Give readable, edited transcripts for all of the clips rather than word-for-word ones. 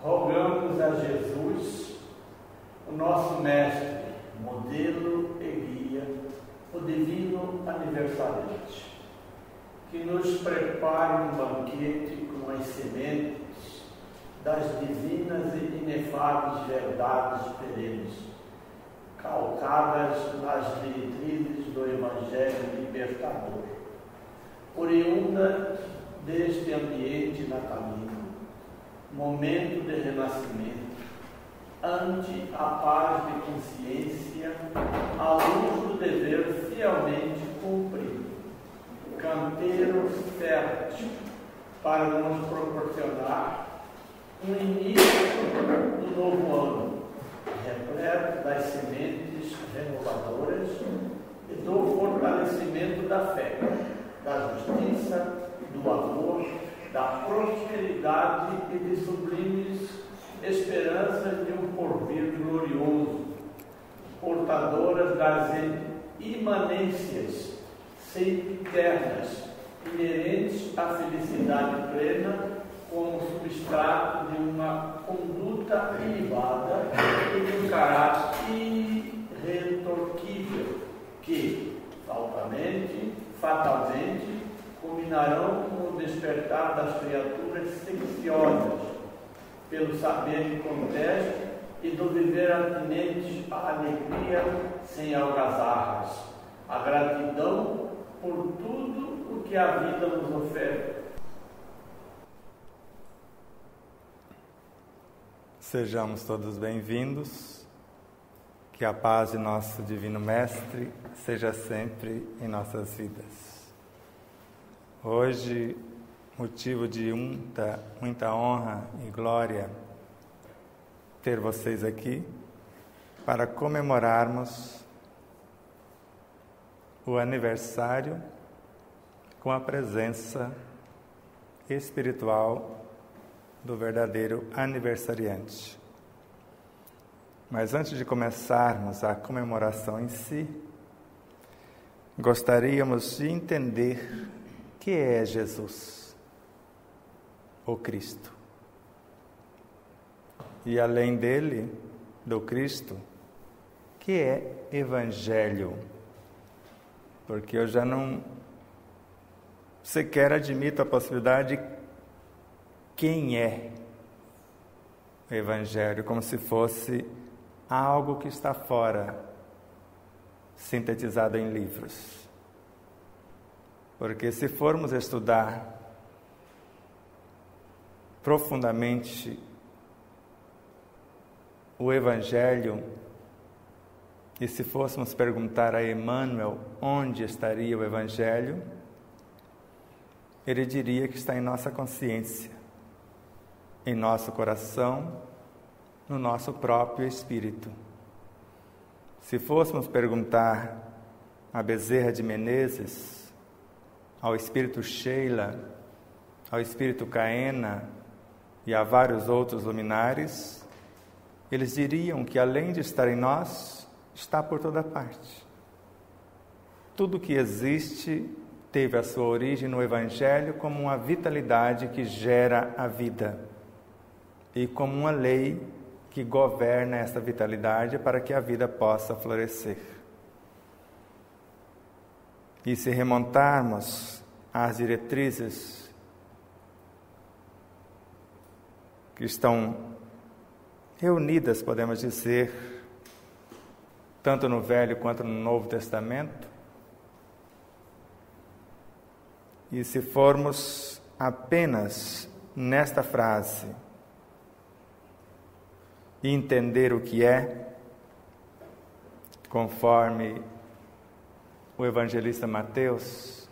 rogamos a Jesus, o nosso mestre, modelo e guia, o divino aniversariante, que nos prepare um banquete com as sementes das divinas e inefáveis verdades perenes, calcadas nas diretrizes do Evangelho libertador, oriunda deste ambiente natalino, momento de renascimento, ante a paz de consciência, à luz do dever fielmente cumprido, canteiro fértil para nos proporcionar um início do novo ano, repleto das sementes renovadoras e do fortalecimento da fé, da justiça, do amor, da prosperidade e de sublimes esperanças de um porvir glorioso, portadoras das imanências sempiternas, inerentes à felicidade plena, como substrato de uma conduta ilibada e de um caráter irretorquível, que, fatalmente, culminarão com o despertar das criaturas silenciosas, pelo saber que conteste e do viver atinente à alegria sem algazarras, a gratidão por tudo o que a vida nos oferece. Sejamos todos bem-vindos, que a paz de nosso Divino Mestre seja sempre em nossas vidas. Hoje, motivo de muita honra e glória ter vocês aqui para comemorarmos o aniversário com a presença espiritual do verdadeiro aniversariante. Mas antes de começarmos a comemoração em si, gostaríamos de entender que é Jesus, o Cristo. E além dele, do Cristo, que é Evangelho. Porque eu já não sequer admito a possibilidade de quem é o Evangelho, como se fosse algo que está fora, sintetizado em livros. Porque se formos estudar profundamente o Evangelho, e se fôssemos perguntar a Emmanuel onde estaria o Evangelho, ele diria que está em nossa consciência, em nosso coração, no nosso próprio espírito. Se fôssemos perguntar a Bezerra de Menezes, ao espírito Sheila, ao espírito Caena e a vários outros luminares, eles diriam que além de estar em nós, está por toda parte. Tudo que existe teve a sua origem no Evangelho como uma vitalidade que gera a vida e como uma lei que governa essa vitalidade para que a vida possa florescer. E se remontarmos às diretrizes que estão reunidas, podemos dizer, tanto no Velho quanto no Novo Testamento, e se formos apenas nesta frase e entender o que é, conforme o evangelista Mateus,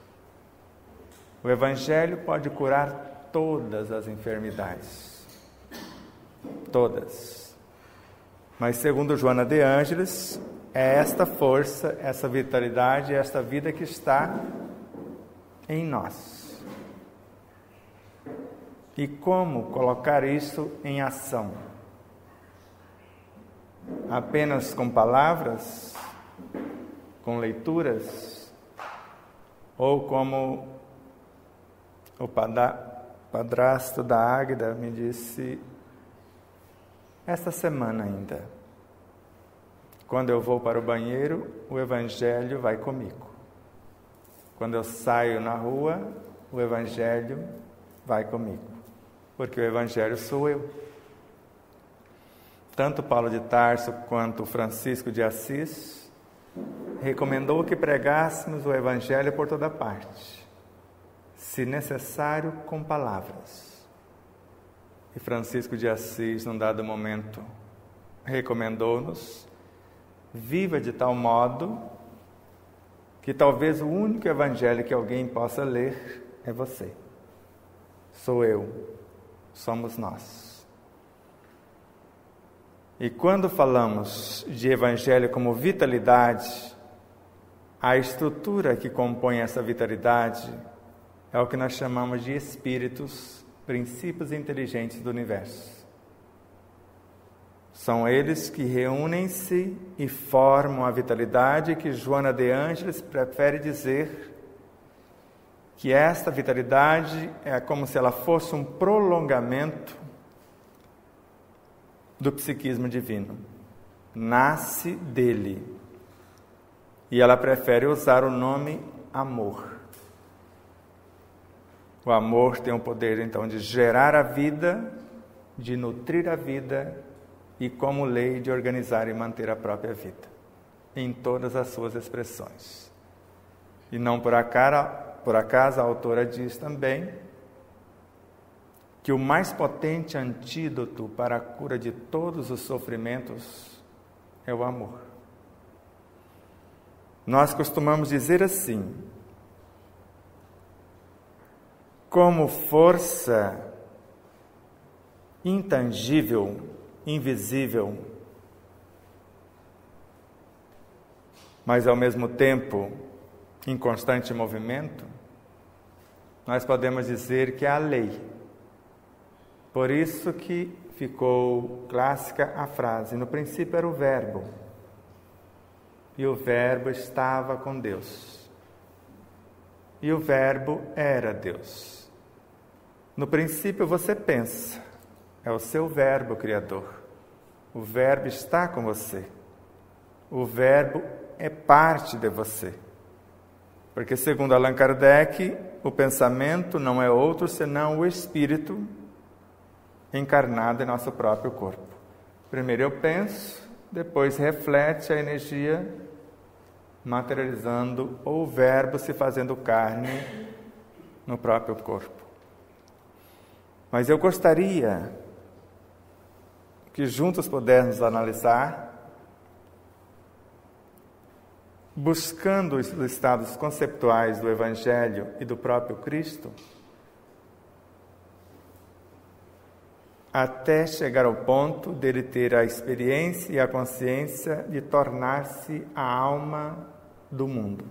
o Evangelho pode curar todas as enfermidades. Todas. Mas segundo Joana de Ângeles, é esta força, essa vitalidade, esta vida que está em nós. E como colocar isso em ação? Apenas com palavras? Com leituras? Ou como o padrasto da Águeda me disse esta semana ainda. Quando eu vou para o banheiro, o Evangelho vai comigo. Quando eu saio na rua, o Evangelho vai comigo. Porque o Evangelho sou eu. Tanto Paulo de Tarso quanto Francisco de Assis recomendou que pregássemos o Evangelho por toda parte, se necessário com palavras. E Francisco de Assis, num dado momento, recomendou-nos: viva de tal modo que talvez o único Evangelho que alguém possa ler é você. Sou eu, somos nós. E quando falamos de Evangelho como vitalidade, a estrutura que compõe essa vitalidade é o que nós chamamos de espíritos, princípios inteligentes do universo. São eles que reúnem-se e formam a vitalidade que Joana de Ângeles prefere dizer que esta vitalidade é como se ela fosse um prolongamento do psiquismo divino. Nasce dele. E ela prefere usar o nome amor. O amor tem o poder, então, de gerar a vida, de nutrir a vida e, como lei, de organizar e manter a própria vida, em todas as suas expressões. E não por acaso a autora diz também que o mais potente antídoto para a cura de todos os sofrimentos é o amor. Nós costumamos dizer assim: como força intangível, invisível, mas ao mesmo tempo em constante movimento, nós podemos dizer que é a lei. Por isso que ficou clássica a frase: no princípio era o Verbo, e o Verbo estava com Deus, e o Verbo era Deus. No princípio você pensa, é o seu Verbo criador. O Verbo está com você. O Verbo é parte de você. Porque, segundo Allan Kardec, o pensamento não é outro senão o Espírito encarnado em nosso próprio corpo. Primeiro eu penso, depois reflete a energia materializando ou o Verbo se fazendo carne no próprio corpo. Mas eu gostaria que juntos pudéssemos analisar, buscando os estados conceptuais do Evangelho e do próprio Cristo, até chegar ao ponto dele ter a experiência e a consciência de tornar-se a alma do mundo,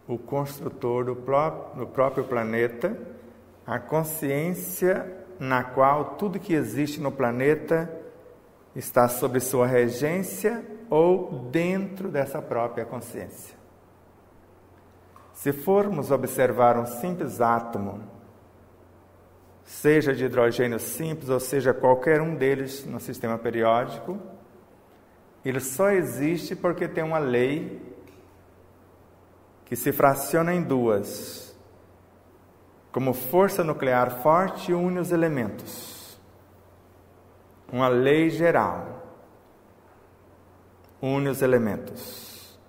o construtor do próprio planeta, a consciência na qual tudo que existe no planeta está sob sua regência ou dentro dessa própria consciência. Se formos observar um simples átomo, seja de hidrogênio simples ou seja qualquer um deles no sistema periódico, ele só existe porque tem uma lei que se fraciona em duas. Como força nuclear forte, une os elementos. Uma lei geral une os elementos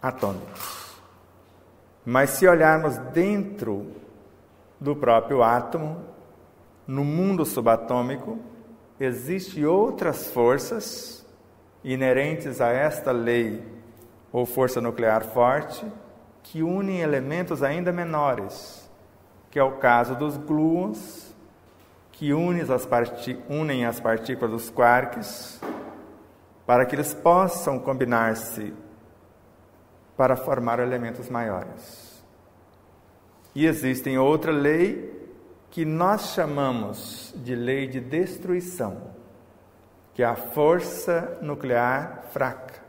atômicos. Mas se olharmos dentro do próprio átomo, no mundo subatômico, existem outras forças inerentes a esta lei ou força nuclear forte que unem elementos ainda menores, que é o caso dos gluons, que unem as partículas dos quarks, para que eles possam combinar-se para formar elementos maiores. E existe outra lei que nós chamamos de lei de destruição, que é a força nuclear fraca.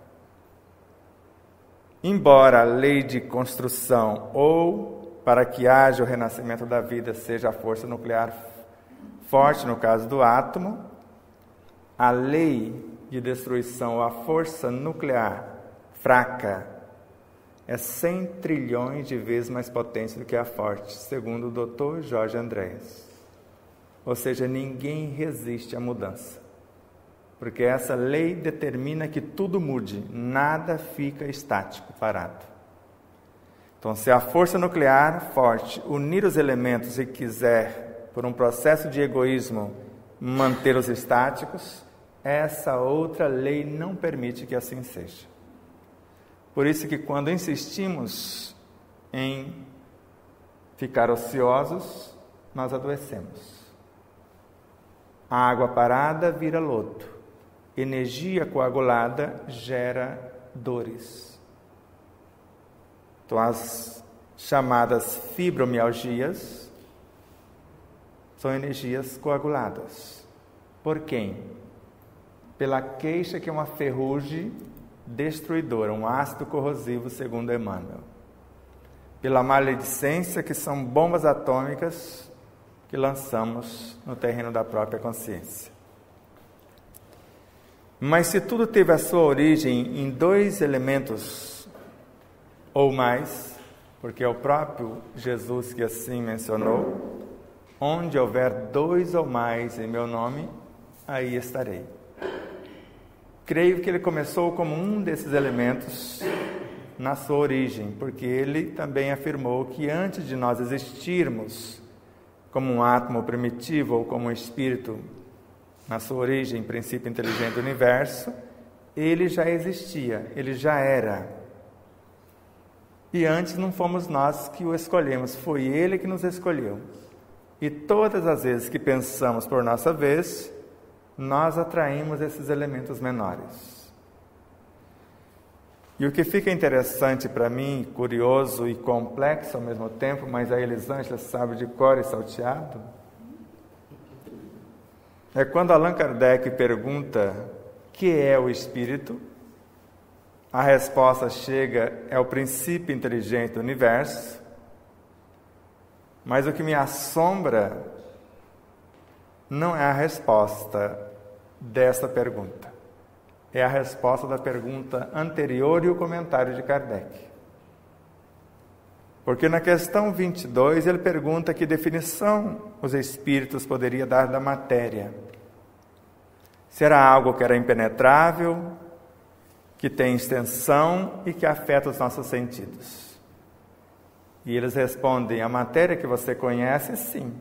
Embora a lei de construção ou para que haja o renascimento da vida seja a força nuclear forte no caso do átomo, a lei de destruição, a força nuclear fraca, é 100 trilhões de vezes mais potente do que a forte, segundo o Dr. Jorge Andréas. Ou seja, ninguém resiste à mudança, porque essa lei determina que tudo mude, nada fica estático, parado. Então, se a força nuclear forte unir os elementos e quiser, por um processo de egoísmo, manter-os estáticos, essa outra lei não permite que assim seja. Por isso que quando insistimos em ficar ociosos, nós adoecemos. A água parada vira lodo. Energia coagulada gera dores. Então, as chamadas fibromialgias são energias coaguladas. Por quem? Pela queixa, que é uma ferrugem destruidora, um ácido corrosivo, segundo Emmanuel. Pela maledicência, que são bombas atômicas que lançamos no terreno da própria consciência. Mas se tudo teve a sua origem em 2 elementos ou mais, porque é o próprio Jesus que assim mencionou, onde houver 2 ou mais em meu nome, aí estarei. Creio que ele começou como um desses elementos na sua origem, porque ele também afirmou que antes de nós existirmos como um átomo primitivo ou como um espírito, na sua origem, princípio inteligente do universo, ele já existia, ele já era. E antes não fomos nós que o escolhemos, foi ele que nos escolheu. E todas as vezes que pensamos por nossa vez, nós atraímos esses elementos menores. E o que fica interessante para mim, curioso e complexo ao mesmo tempo, mas a Elisângela sabe de cor e salteado, é quando Allan Kardec pergunta o que é o espírito, a resposta chega, é o princípio inteligente do universo, mas o que me assombra não é a resposta desta pergunta. É a resposta da pergunta anterior e o comentário de Kardec. Porque na questão 22 ele pergunta que definição os espíritos poderiam dar da matéria. Se era algo que era impenetrável, que tem extensão e que afeta os nossos sentidos. E eles respondem, a matéria que você conhece, sim,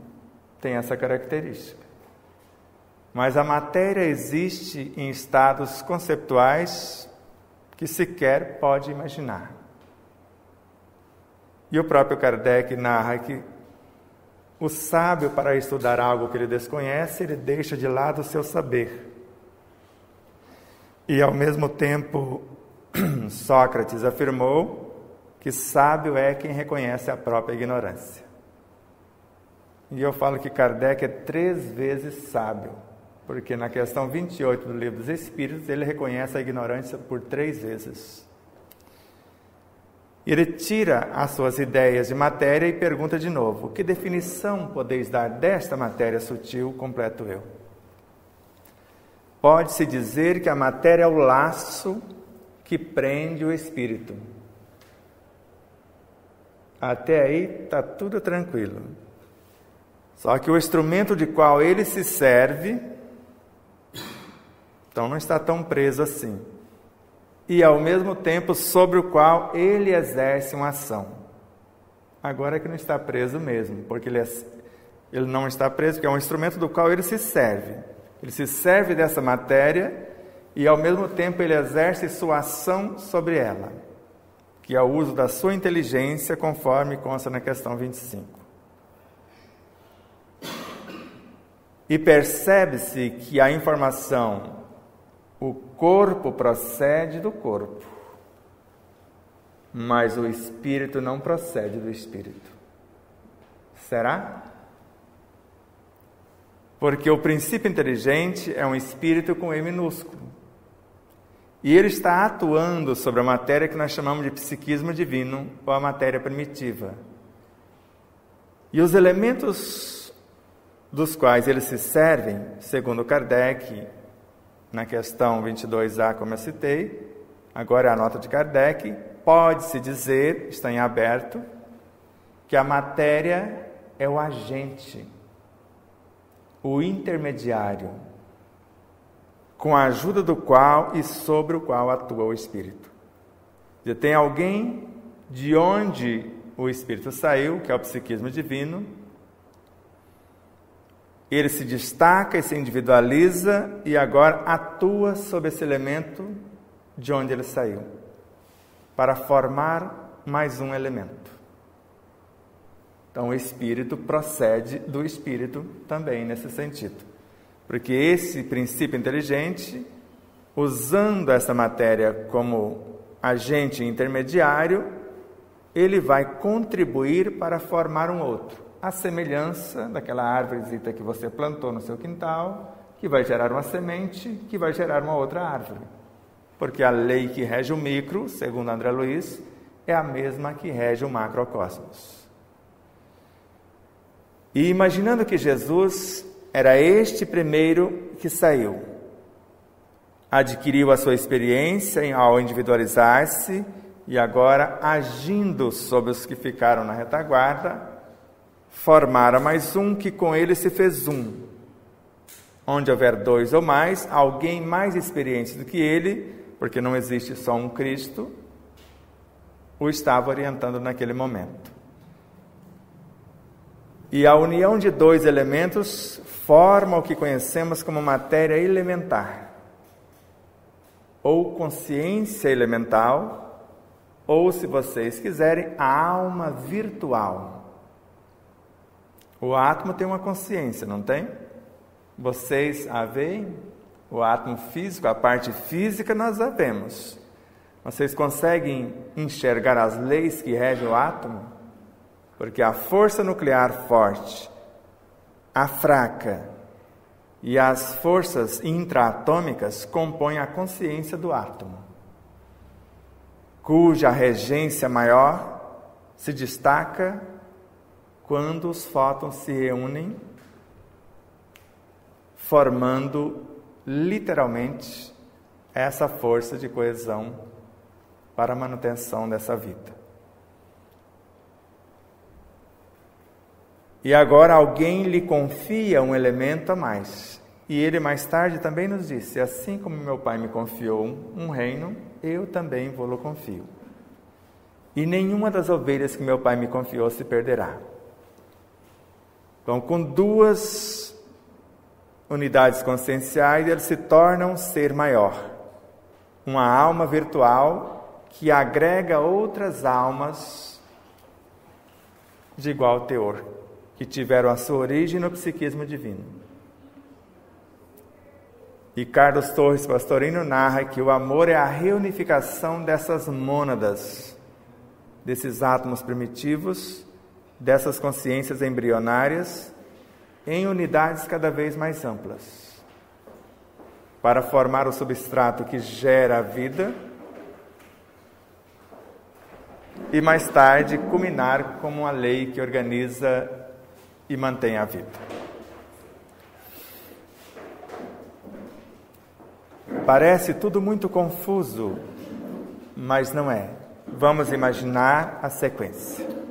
tem essa característica. Mas a matéria existe em estados conceptuais que sequer pode imaginar. E o próprio Kardec narra que o sábio, para estudar algo que ele desconhece, ele deixa de lado o seu saber. E, ao mesmo tempo, Sócrates afirmou que sábio é quem reconhece a própria ignorância. E eu falo que Kardec é 3 vezes sábio, porque na questão 28 do Livro dos Espíritos, ele reconhece a ignorância por 3 vezes. Ele tira as suas ideias de matéria e pergunta de novo, que definição podeis dar desta matéria sutil, completo eu? Pode-se dizer que a matéria é o laço que prende o espírito. Até aí está tudo tranquilo. Só que o instrumento de qual ele se serve, então não está tão preso assim. E ao mesmo tempo sobre o qual ele exerce uma ação. Agora é que não está preso mesmo, porque ele não está preso, porque é um instrumento do qual ele se serve. Ele se serve dessa matéria e ao mesmo tempo ele exerce sua ação sobre ela, que é o uso da sua inteligência, conforme consta na questão 25. E percebe-se que a informação, o corpo procede do corpo, mas o espírito não procede do espírito. Será? Porque o princípio inteligente é um espírito com E minúsculo. E ele está atuando sobre a matéria que nós chamamos de psiquismo divino, ou a matéria primitiva. E os elementos dos quais eles se servem, segundo Kardec, na questão 22A, como eu citei, agora é a nota de Kardec, pode-se dizer, está em aberto, que a matéria é o agente, o intermediário, com a ajuda do qual e sobre o qual atua o Espírito. Tem alguém de onde o Espírito saiu, que é o psiquismo divino, ele se destaca e se individualiza e agora atua sobre esse elemento de onde ele saiu, para formar mais um elemento. Então o Espírito procede do Espírito também nesse sentido, porque esse princípio inteligente, usando essa matéria como agente intermediário, ele vai contribuir para formar um outro, a semelhança daquela árvorezita que você plantou no seu quintal, que vai gerar uma semente, que vai gerar uma outra árvore. Porque a lei que rege o micro, segundo André Luiz, é a mesma que rege o macrocosmos. E imaginando que Jesus era este primeiro que saiu, adquiriu a sua experiência ao individualizar-se e agora, agindo sobre os que ficaram na retaguarda, formara mais um que com ele se fez um. Onde houver dois ou mais, alguém mais experiente do que ele, porque não existe só um Cristo, o estava orientando naquele momento. E a união de dois elementos forma o que conhecemos como matéria elementar, ou consciência elemental, ou, se vocês quiserem, a alma virtual. O átomo tem uma consciência, não tem? Vocês a veem? O átomo físico, a parte física, nós a vemos. Vocês conseguem enxergar as leis que regem o átomo? Porque a força nuclear forte, a fraca e as forças intraatômicas compõem a consciência do átomo, cuja regência maior se destaca quando os fótons se reúnem, formando literalmente essa força de coesão para a manutenção dessa vida. E agora alguém lhe confia um elemento a mais. E ele mais tarde também nos disse: assim como meu pai me confiou um reino, eu também vou-lo confio. E nenhuma das ovelhas que meu pai me confiou se perderá. Então, com duas unidades conscienciais, ele se torna um ser maior. Uma alma virtual que agrega outras almas de igual teor, que tiveram a sua origem no psiquismo divino. E Carlos Torres Pastorino narra que o amor é a reunificação dessas mônadas, desses átomos primitivos, dessas consciências embrionárias, em unidades cada vez mais amplas, para formar o substrato que gera a vida e mais tarde culminar como uma lei que organiza e mantém a vida. Parece tudo muito confuso, mas não é. Vamos imaginar a sequência.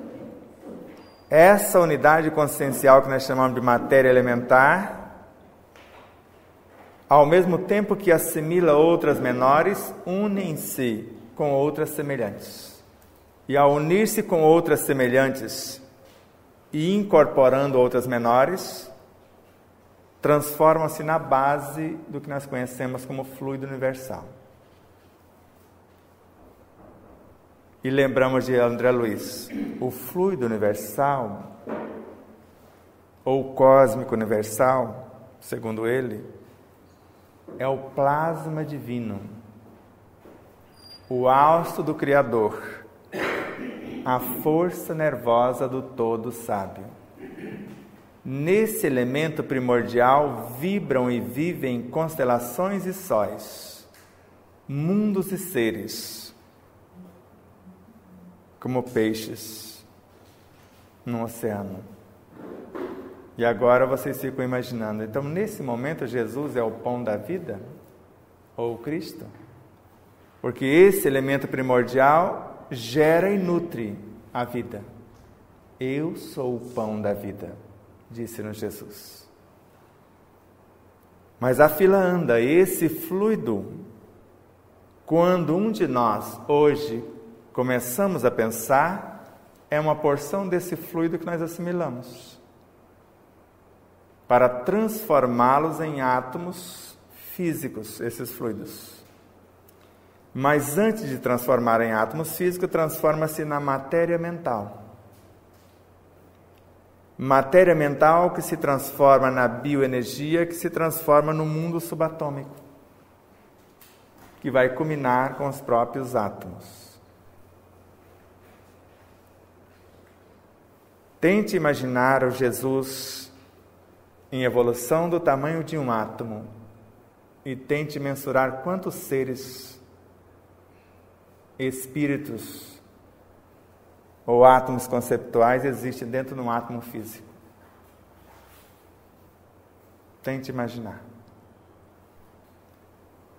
Essa unidade consciencial que nós chamamos de matéria elementar, ao mesmo tempo que assimila outras menores, une-se com outras semelhantes. E ao unir-se com outras semelhantes e incorporando outras menores, transformam-se na base do que nós conhecemos como fluido universal. E lembramos de André Luiz, o fluido universal, ou cósmico universal, segundo ele, é o plasma divino, o hausto do Criador, a força nervosa do todo sábio. Nesse elemento primordial vibram e vivem constelações e sóis, mundos e seres, como peixes no oceano. E agora vocês ficam imaginando, então nesse momento Jesus é o pão da vida? Ou o Cristo? Porque esse elemento primordial gera e nutre a vida. Eu sou o pão da vida, disse-nos Jesus. Mas a fila anda, esse fluido, quando um de nós hoje começamos a pensar, é uma porção desse fluido que nós assimilamos, para transformá-los em átomos físicos, esses fluidos. Mas antes de transformar em átomos físicos, transforma-se na matéria mental. Matéria mental que se transforma na bioenergia, que se transforma no mundo subatômico, que vai culminar com os próprios átomos. Tente imaginar o Jesus em evolução do tamanho de um átomo e tente mensurar quantos seres, espíritos ou átomos conceptuais existem dentro de um átomo físico. Tente imaginar.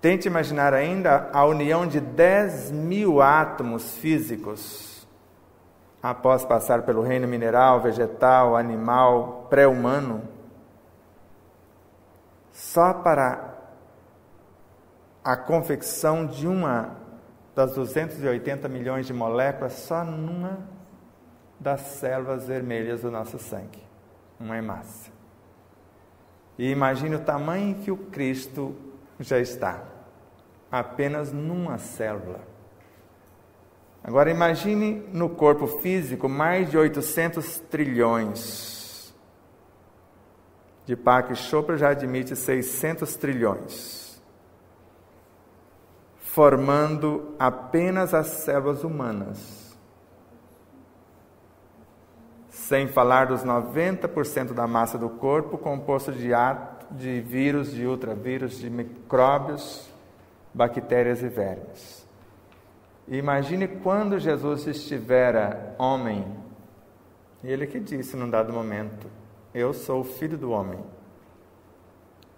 Tente imaginar ainda a união de 10.000 átomos físicos após passar pelo reino mineral, vegetal, animal, pré-humano, só para a confecção de uma das 280 milhões de moléculas, só numa das células vermelhas do nosso sangue, uma hemácia. E imagine o tamanho em que o Cristo já está, apenas numa célula. Agora imagine no corpo físico mais de 800 trilhões. Deepak Chopra já admite 600 trilhões. Formando apenas as células humanas. Sem falar dos 90% da massa do corpo composto de vírus, de ultravírus, de micróbios, bactérias e vermes. Imagine quando Jesus estivera homem, ele que disse num dado momento, eu sou o Filho do Homem.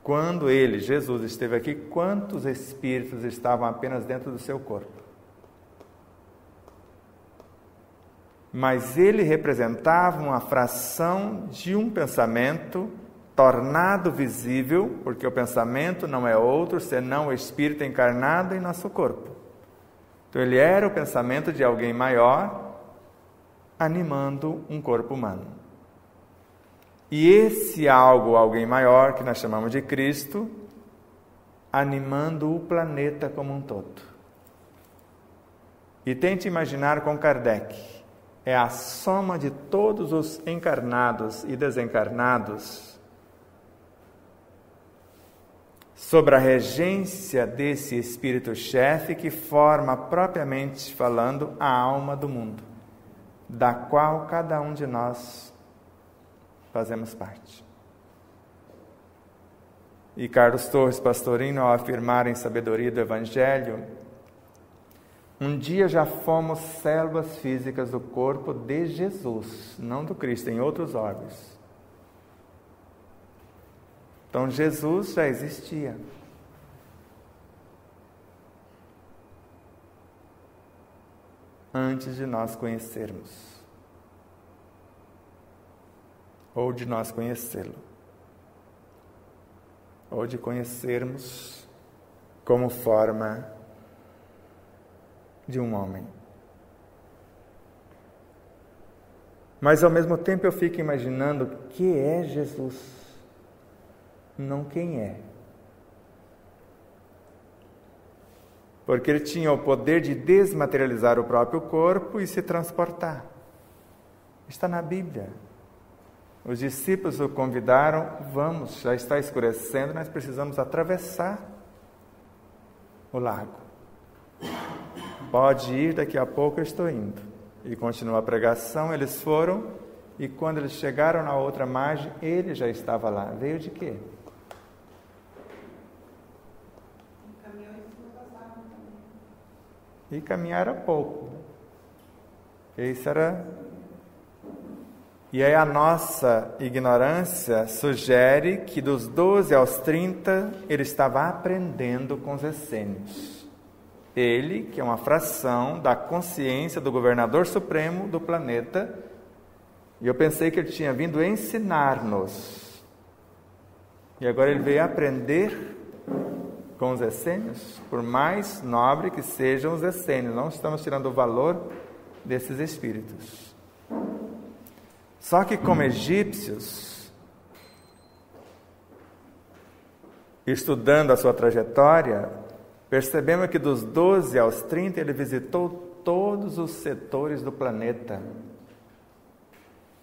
Quando ele, Jesus, esteve aqui, quantos espíritos estavam apenas dentro do seu corpo? Mas ele representava uma fração de um pensamento tornado visível, porque o pensamento não é outro senão o espírito encarnado em nosso corpo. Então ele era o pensamento de alguém maior animando um corpo humano. E esse algo, alguém maior, que nós chamamos de Cristo, animando o planeta como um todo. E tente imaginar com Kardec, é a soma de todos os encarnados e desencarnados sobre a regência desse Espírito-chefe que forma, propriamente falando, a alma do mundo, da qual cada um de nós fazemos parte. E Carlos Torres Pastorino, ao afirmar em Sabedoria do Evangelho, um dia já fomos células físicas do corpo de Jesus, não do Cristo, em outros órgãos. Então Jesus já existia. Antes de nós conhecermos. Ou de nós conhecê-lo. Ou de conhecermos como forma de um homem. Mas ao mesmo tempo eu fico imaginando o que é Jesus, não quem é. Porque ele tinha o poder de desmaterializar o próprio corpo e se transportar. Está na Bíblia. Os discípulos o convidaram, vamos, já está escurecendo, nós precisamos atravessar o lago. Pode ir, daqui a pouco eu estou indo. E continua a pregação, eles foram, e quando eles chegaram na outra margem, ele já estava lá. Veio de quê? E caminhar era pouco. Esse era E aí a nossa ignorância sugere que dos 12 aos 30 ele estava aprendendo com os essênios. Ele, que é uma fração da consciência do governador supremo do planeta, e eu pensei que ele tinha vindo ensinar-nos. E agora ele veio aprender com os essênios, por mais nobre que sejam os essênios. Não estamos tirando o valor desses espíritos. Só que como egípcios, estudando a sua trajetória, percebemos que dos 12 aos 30 ele visitou todos os setores do planeta.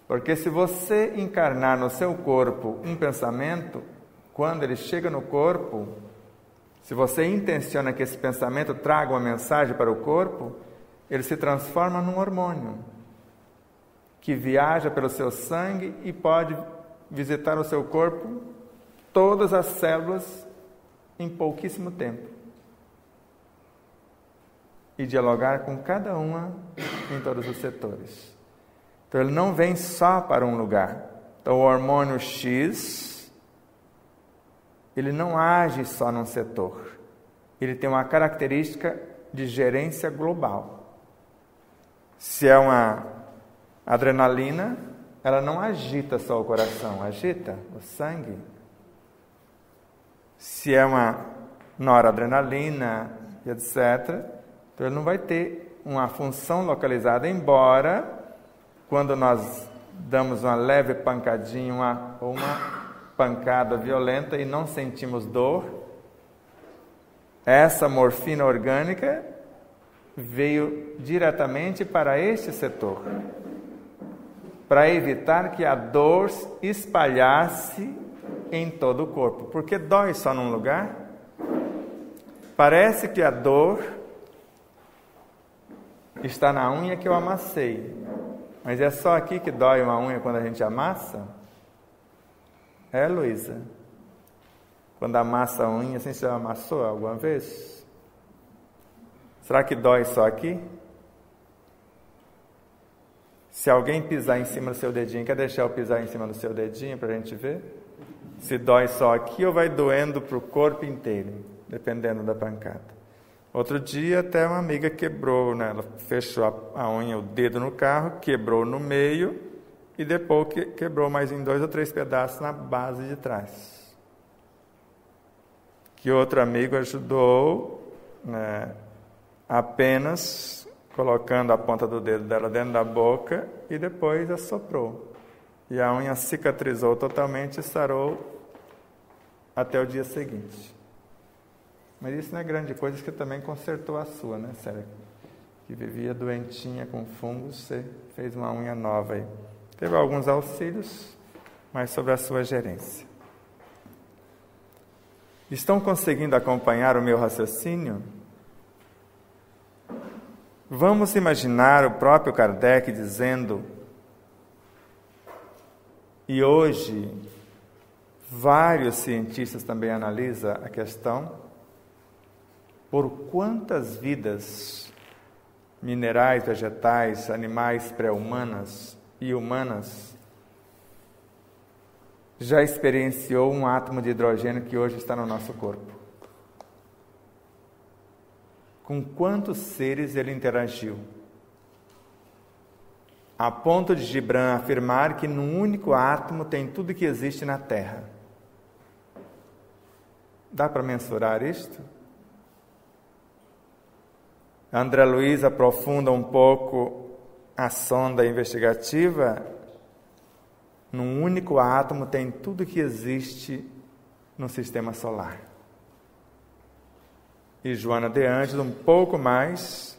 Porque se você encarnar no seu corpo um pensamento, quando ele chega no corpo, se você intenciona que esse pensamento traga uma mensagem para o corpo, ele se transforma num hormônio que viaja pelo seu sangue e pode visitar o seu corpo, todas as células, em pouquíssimo tempo. E dialogar com cada uma em todos os setores. Então ele não vem só para um lugar. Então o hormônio X, ele não age só num setor. Ele tem uma característica de gerência global. Se é uma adrenalina, ela não agita só o coração, agita o sangue. Se é uma noradrenalina, etc., então ele não vai ter uma função localizada, embora quando nós damos uma leve pancadinha ou uma pancada violenta e não sentimos dor, essa morfina orgânica veio diretamente para este setor, para evitar que a dor espalhasse em todo o corpo. Porque dói só num lugar? Parece que a dor está na unha que eu amassei. Mas é só aqui que dói uma unha quando a gente amassa? É, Luísa? Quando amassa a unha, assim, você amassou alguma vez? Será que dói só aqui? Se alguém pisar em cima do seu dedinho, quer deixar eu pisar em cima do seu dedinho para a gente ver? Se dói só aqui ou vai doendo para o corpo inteiro, dependendo da pancada. Outro dia até uma amiga quebrou, né? Ela fechou a unha, o dedo no carro, quebrou no meio e depois quebrou mais em 2 ou 3 pedaços na base de trás. Que outro amigo ajudou, né, apenas colocando a ponta do dedo dela dentro da boca e depois assoprou. E a unha cicatrizou totalmente e sarou até o dia seguinte. Mas isso não é grande coisa, que também consertou a sua, né, Célia? Que vivia doentinha com fungos, você fez uma unha nova aí. Teve alguns auxílios, mas sobre a sua gerência. Estão conseguindo acompanhar o meu raciocínio? Vamos imaginar o próprio Kardec dizendo, e hoje vários cientistas também analisam a questão, por quantas vidas minerais, vegetais, animais pré-humanas e humanas já experienciou um átomo de hidrogênio que hoje está no nosso corpo? Com quantos seres ele interagiu? A ponto de Gibran afirmar que num único átomo tem tudo que existe na Terra. Dá para mensurar isto? André Luiz aprofunda um pouco a sonda investigativa. Num único átomo tem tudo que existe no sistema solar. E Joana de Angelis, um pouco mais,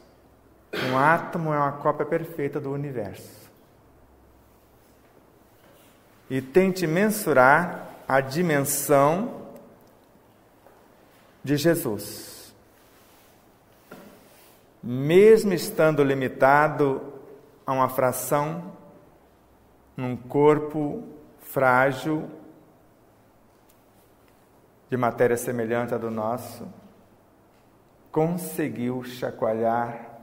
um átomo é uma cópia perfeita do universo. E tente mensurar a dimensão de Jesus. Mesmo estando limitado a uma fração, num corpo frágil, de matéria semelhante à do nosso, conseguiu chacoalhar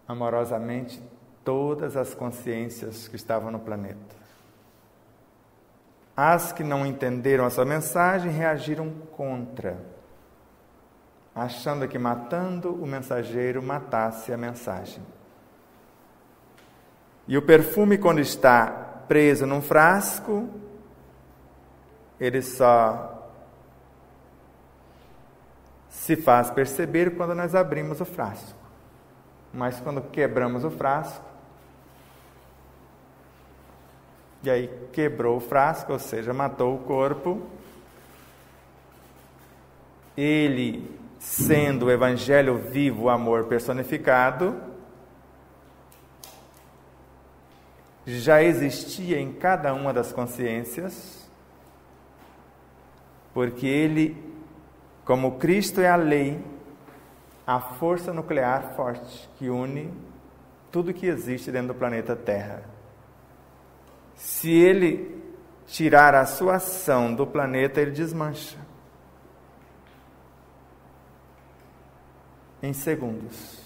amorosamente todas as consciências que estavam no planeta. As que não entenderam a sua mensagem reagiram contra, achando que matando o mensageiro matasse a mensagem. E o perfume, quando está preso num frasco, ele só se faz perceber quando nós abrimos o frasco. Mas quando quebramos o frasco, e aí quebrou o frasco, ou seja, matou o corpo, ele, sendo o Evangelho vivo, o amor personificado, já existia em cada uma das consciências, porque ele, como Cristo é a lei, a força nuclear forte que une tudo que existe dentro do planeta Terra. Se ele tirar a sua ação do planeta, ele desmancha em segundos.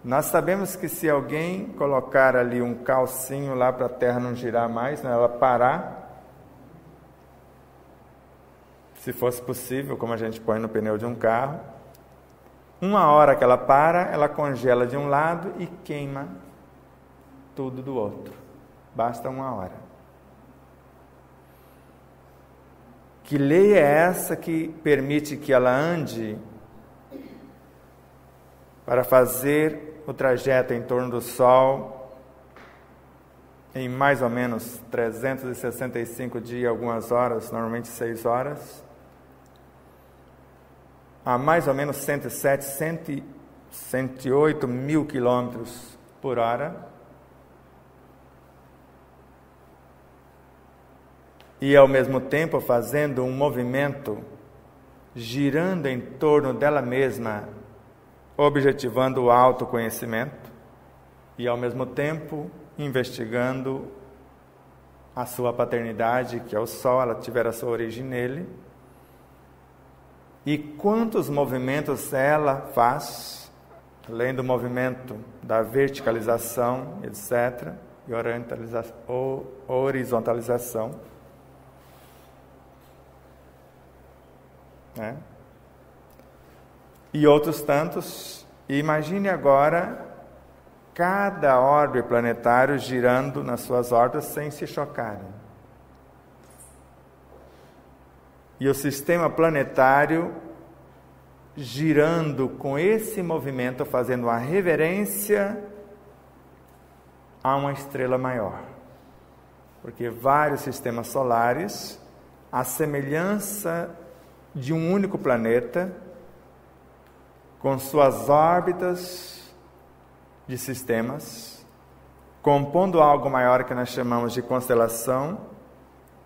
Nós sabemos que se alguém colocar ali um calcinho lá para a Terra não girar mais, né, ela parar, se fosse possível, como a gente põe no pneu de um carro, uma hora que ela para, ela congela de um lado e queima tudo do outro. Basta uma hora. Que lei é essa que permite que ela ande para fazer o trajeto em torno do Sol em mais ou menos 365 dias, algumas horas, normalmente 6 horas, a mais ou menos 107, 108 mil quilômetros por hora, e ao mesmo tempo fazendo um movimento, girando em torno dela mesma, objetivando o autoconhecimento, e ao mesmo tempo investigando a sua paternidade, que é o Sol, ela tiver a sua origem nele, e quantos movimentos ela faz, além do movimento da verticalização, etc., e horizontalização, né? E outros tantos. E imagine agora cada orbe planetário girando nas suas órbitas sem se chocarem. E o sistema planetário girando com esse movimento, fazendo uma reverência a uma estrela maior. Porque vários sistemas solares, a semelhança de um único planeta, com suas órbitas de sistemas, compondo algo maior que nós chamamos de constelação,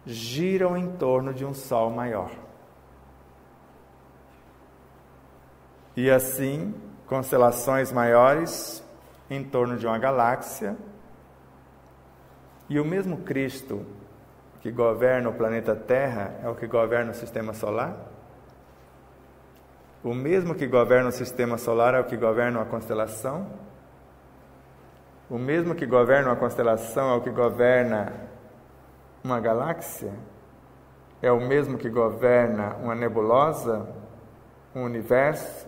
giram em torno de um Sol maior. E assim, constelações maiores em torno de uma galáxia, e o mesmo Cristo que governa o planeta Terra é o que governa o sistema solar? O mesmo que governa o sistema solar é o que governa uma constelação? O mesmo que governa uma constelação é o que governa uma galáxia? É o mesmo que governa uma nebulosa, um universo,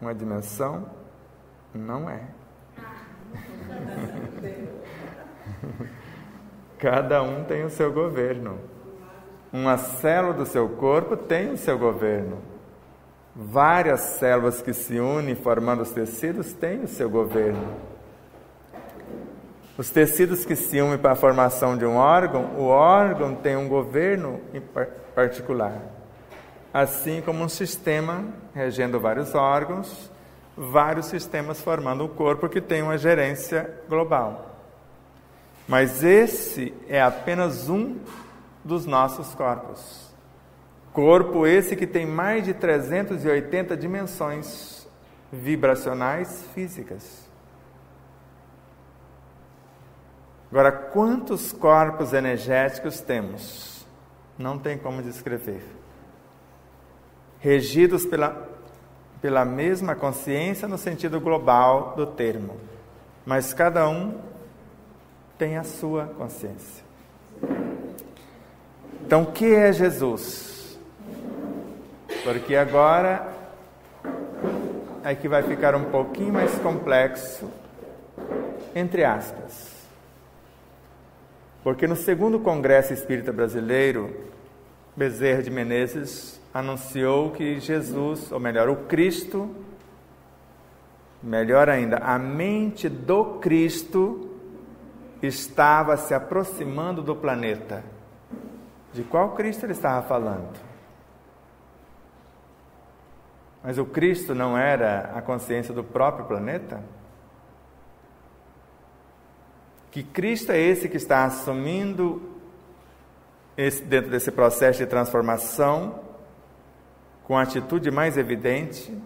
uma dimensão? Não é. Cada um tem o seu governo. Uma célula do seu corpo tem o seu governo. Várias células que se unem formando os tecidos têm o seu governo. Os tecidos que se unem para a formação de um órgão, o órgão tem um governo em particular. Assim como um sistema regendo vários órgãos, vários sistemas formando um corpo que tem uma gerência global. Mas esse é apenas um dos nossos corpos. Corpo esse que tem mais de 380 dimensões vibracionais físicas. Agora, quantos corpos energéticos temos? Não tem como descrever. Regidos pela mesma consciência no sentido global do termo. mas cada um tem a sua consciência. Então, o que é Jesus? Porque agora é que vai ficar um pouquinho mais complexo, entre aspas. Porque no segundo Congresso Espírita Brasileiro, Bezerra de Menezes anunciou que Jesus, ou melhor, o Cristo, melhor ainda, a mente do Cristo estava se aproximando do planeta. De qual Cristo ele estava falando? Mas o Cristo não era a consciência do próprio planeta? Que Cristo é esse que está assumindo dentro desse processo de transformação, com a atitude mais evidente,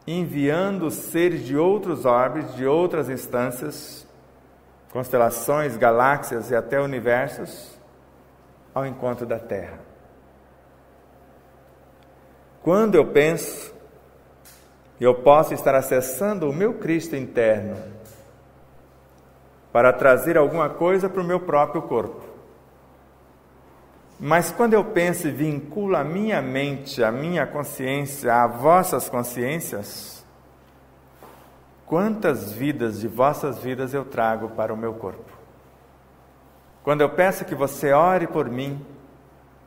enviando seres de outros orbes, de outras instâncias, constelações, galáxias e até universos, ao encontro da Terra. Quando eu penso, eu posso estar acessando o meu Cristo interno para trazer alguma coisa para o meu próprio corpo. Mas quando eu penso e vinculo a minha mente, a minha consciência, a vossas consciências, quantas vidas de vossas vidas eu trago para o meu corpo? Quando eu peço que você ore por mim,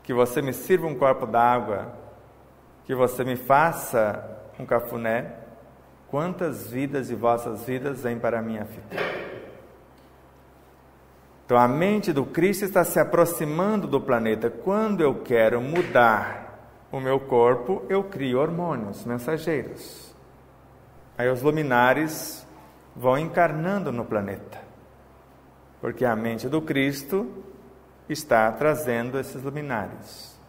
que você me sirva um copo d'água, que você me faça um cafuné, quantas vidas de vossas vidas vêm para a minha vida? Então a mente do Cristo está se aproximando do planeta. Quando eu quero mudar o meu corpo, eu crio hormônios mensageiros. Aí os luminares vão encarnando no planeta, porque a mente do Cristo está trazendo esses luminares.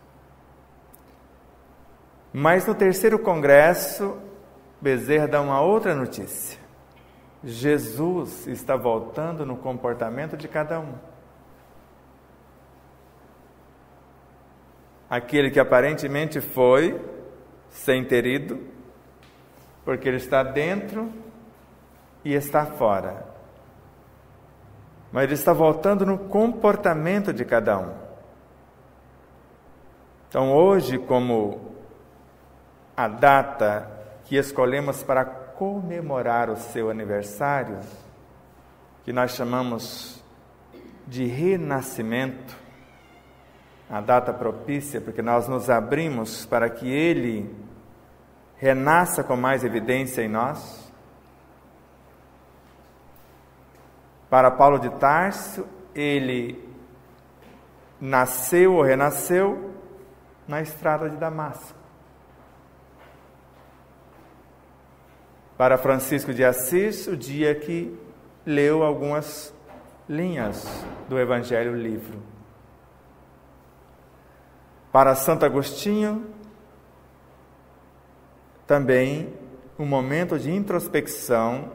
Mas no terceiro congresso, Bezerra dá uma outra notícia. Jesus está voltando no comportamento de cada um. Aquele que aparentemente foi, sem ter ido, porque ele está dentro e está fora. Mas ele está voltando no comportamento de cada um. Então hoje, como a data que escolhemos para comemorar o seu aniversário, que nós chamamos de renascimento, a data propícia, porque nós nos abrimos para que ele renasça com mais evidência em nós. Para Paulo de Tarso, ele nasceu ou renasceu na estrada de Damasco. Para Francisco de Assis, o dia que leu algumas linhas do Evangelho livro. Para Santo Agostinho, também um momento de introspecção,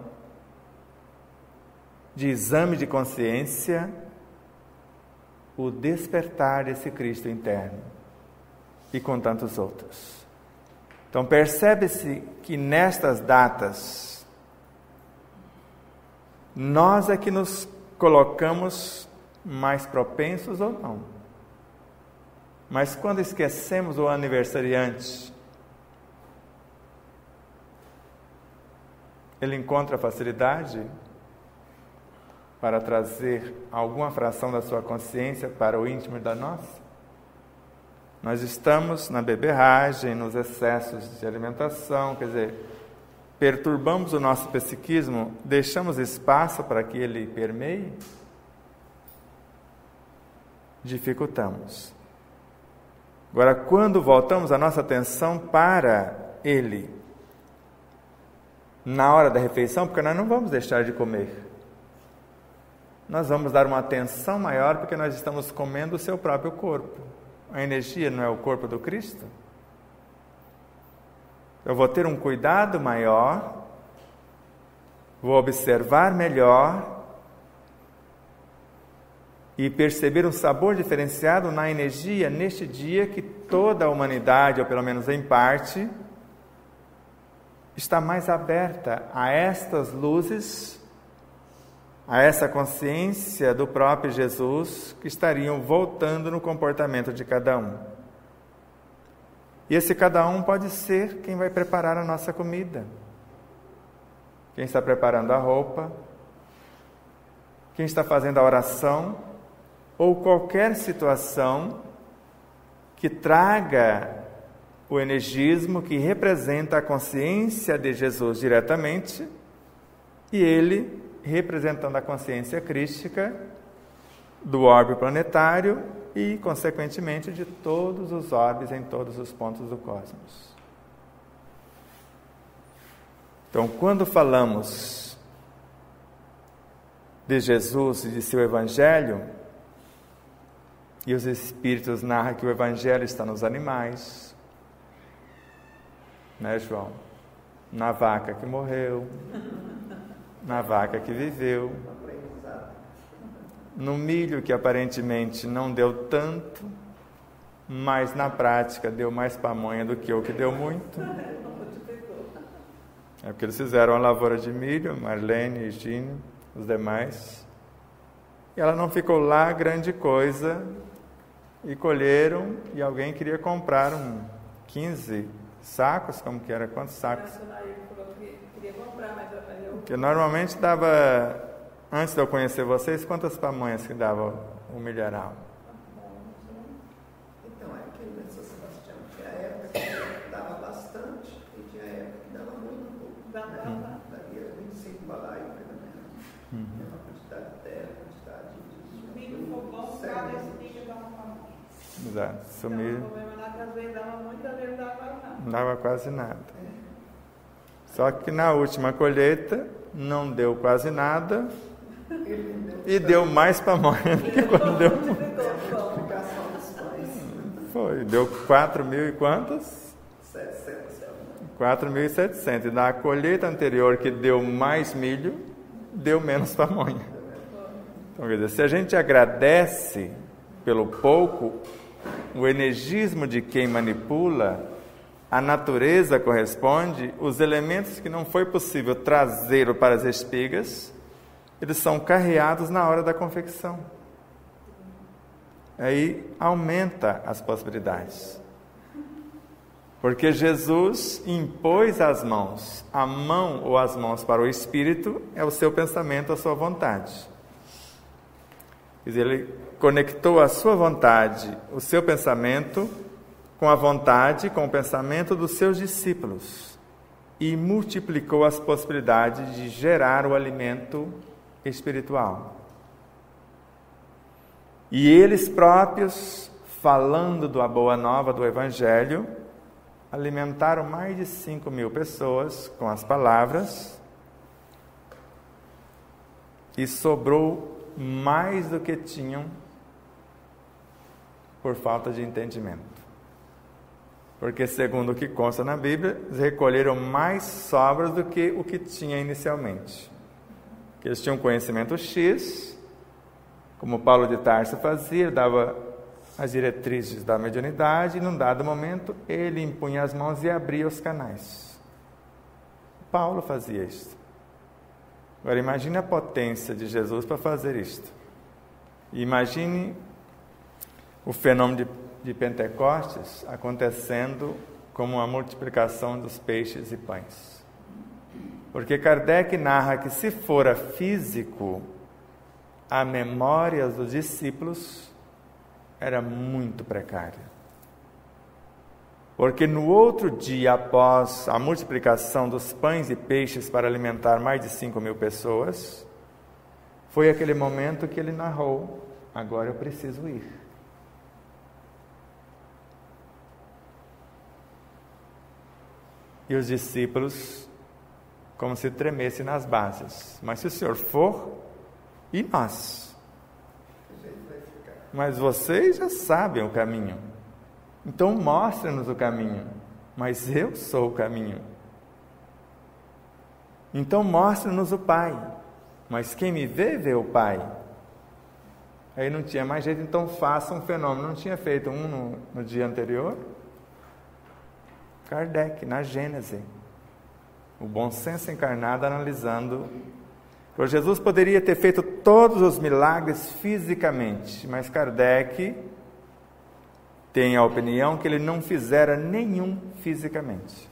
de exame de consciência, o despertar desse Cristo interno, e com tantos outros. Então percebe-se que nestas datas, nós é que nos colocamos mais propensos ou não. Mas quando esquecemos o aniversariante, ele encontra facilidade para trazer alguma fração da sua consciência para o íntimo da nossa? Nós estamos na beberragem, nos excessos de alimentação, quer dizer, perturbamos o nosso psiquismo, deixamos espaço para que ele permeie? Dificultamos. Agora, quando voltamos a nossa atenção para ele, na hora da refeição, porque nós não vamos deixar de comer, nós vamos dar uma atenção maior porque nós estamos comendo o seu próprio corpo. A energia não é o corpo do Cristo? Eu vou ter um cuidado maior, vou observar melhor e perceber um sabor diferenciado na energia neste dia que toda a humanidade, ou pelo menos em parte, está mais aberta a estas luzes, a essa consciência do próprio Jesus, que estariam voltando no comportamento de cada um. E esse cada um pode ser quem vai preparar a nossa comida, quem está preparando a roupa, quem está fazendo a oração, ou qualquer situação que traga o energismo, que representa a consciência de Jesus diretamente, e ele representando a consciência crística do orbe planetário e, consequentemente, de todos os orbes em todos os pontos do cosmos. Então, quando falamos de Jesus e de seu Evangelho, e os Espíritos narram que o Evangelho está nos animais, né, João? Na vaca que morreu, na vaca que viveu, no milho que aparentemente não deu tanto, mas na prática deu mais pamonha do que o que deu muito. É porque eles fizeram a lavoura de milho, Marlene, Egínio, os demais, e ela não ficou lá grande coisa, e colheram, e alguém queria comprar 15 sacos, como que era? Quantos sacos? Porque normalmente dava, antes de eu conhecer vocês, quantas pamonhas que dava o milharal? Então, aqui em São Sebastião tinha época que dava bastante e tinha época que dava muito pouco. Daria 25 balaios, pelo menos. Uma quantidade de terra, quantidade de milho, fogão, cada espiga dava uma pamonha. Exato, sumir. O problema lá que às vezes dava muito, às vezes dava quase nada. Não dava quase nada. Só que na última colheita não deu quase nada e deu mais pamonha do que quando deu. Foi, deu 4.000 e quantos? 4.700. E na colheita anterior, que deu mais milho, deu menos pamonha. Então, quer dizer, se a gente agradece pelo pouco, o energismo de quem manipula, a natureza corresponde, os elementos que não foi possível trazer para as espigas, eles são carreados na hora da confecção. Aí aumenta as possibilidades. Porque Jesus impôs as mãos. A mão ou as mãos para o espírito é o seu pensamento, a sua vontade. Quer dizer, ele conectou a sua vontade, o seu pensamento, com a vontade, com o pensamento dos seus discípulos e multiplicou as possibilidades de gerar o alimento espiritual. E eles próprios, falando da boa nova do Evangelho, alimentaram mais de 5.000 pessoas com as palavras e sobrou mais do que tinham por falta de entendimento. Porque, segundo o que consta na Bíblia, eles recolheram mais sobras do que o que tinha inicialmente. Porque eles tinham conhecimento X, como Paulo de Tarso fazia, dava as diretrizes da mediunidade, e num dado momento ele impunha as mãos e abria os canais. Paulo fazia isso. Agora imagine a potência de Jesus para fazer isto. Imagine o fenômeno de Pentecostes acontecendo como a multiplicação dos peixes e pães. Porque Kardec narra que, se fora físico, a memória dos discípulos era muito precária. Porque no outro dia, após a multiplicação dos pães e peixes para alimentar mais de 5.000 pessoas, foi aquele momento que ele narrou: agora eu preciso ir. E os discípulos, como se tremessem nas bases: mas se o Senhor for, e nós? Mas vocês já sabem o caminho, então mostre-nos o caminho. Mas eu sou o caminho. Então mostre-nos o Pai. Mas quem me vê, vê o Pai. Aí não tinha mais jeito, então faça um fenômeno. Não tinha feito um no dia anterior? Kardec, na Gênese. o bom senso encarnado analisando. Porque Jesus poderia ter feito todos os milagres fisicamente, mas Kardec tem a opinião que ele não fizera nenhum fisicamente.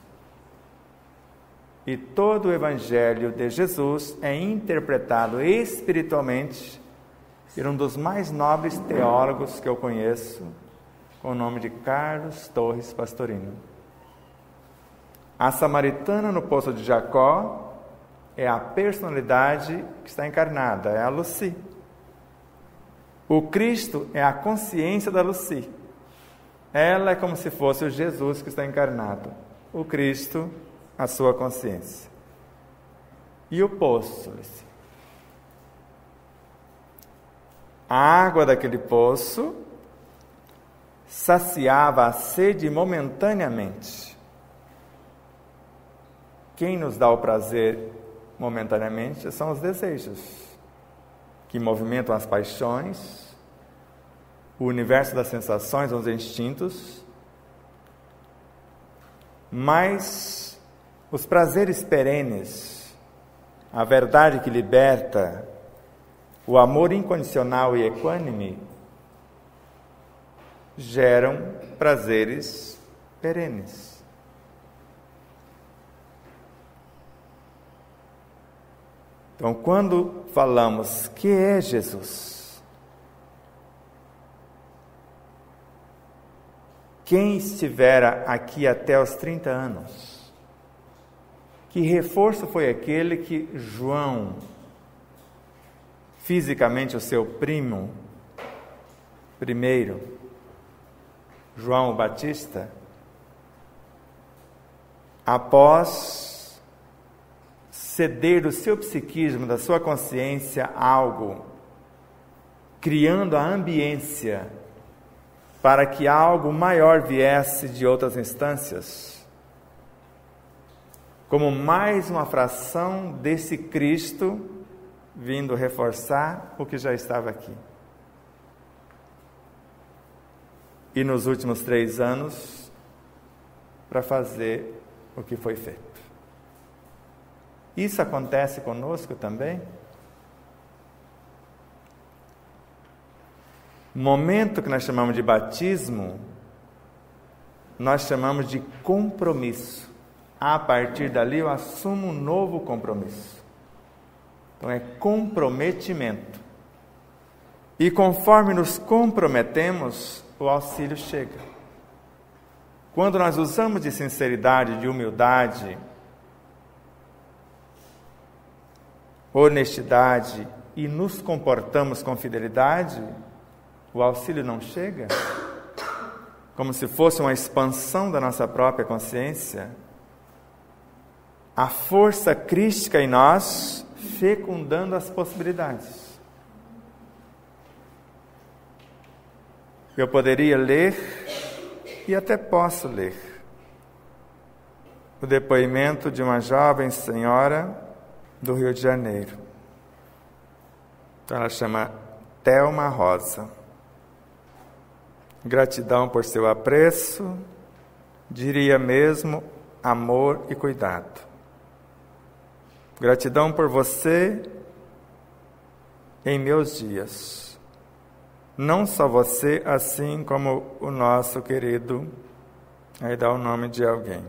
E todo o Evangelho de Jesus é interpretado espiritualmente por um dos mais nobres teólogos que eu conheço, com o nome de Carlos Torres Pastorino. A samaritana no Poço de Jacó é a personalidade que está encarnada, é a Lucy. O Cristo é a consciência da Lucy. Ela é como se fosse o Jesus que está encarnado. O Cristo, a sua consciência. E o poço, Lucy? A água daquele poço saciava a sede momentaneamente. Quem nos dá o prazer momentaneamente são os desejos, que movimentam as paixões, o universo das sensações, os instintos, mas os prazeres perenes, a verdade que liberta, o amor incondicional e equânime, geram prazeres perenes. Então, quando falamos que é Jesus, quem estivera aqui até os 30 anos, que reforço foi aquele que João, fisicamente o seu primo, primeiro, João Batista, após ceder do seu psiquismo, da sua consciência, algo, criando a ambiência para que algo maior viesse de outras instâncias, como mais uma fração desse Cristo vindo reforçar o que já estava aqui. E nos últimos 3 anos, para fazer o que foi feito. Isso acontece conosco também? O momento que nós chamamos de batismo, nós chamamos de compromisso. A partir dali eu assumo um novo compromisso. Então é comprometimento. E conforme nos comprometemos, o auxílio chega. Quando nós usamos de sinceridade, de humildade, honestidade e nos comportamos com fidelidade, o auxílio não chega? Como se fosse uma expansão da nossa própria consciência? A força crística em nós fecundando as possibilidades. Eu poderia ler, e até posso ler, o depoimento de uma jovem senhora do Rio de Janeiro. Ela chama Thelma Rosa. Gratidão por seu apreço, diria mesmo amor e cuidado. Gratidão por você em meus dias. Não só você, assim como o nosso querido, aí dá o nome de alguém.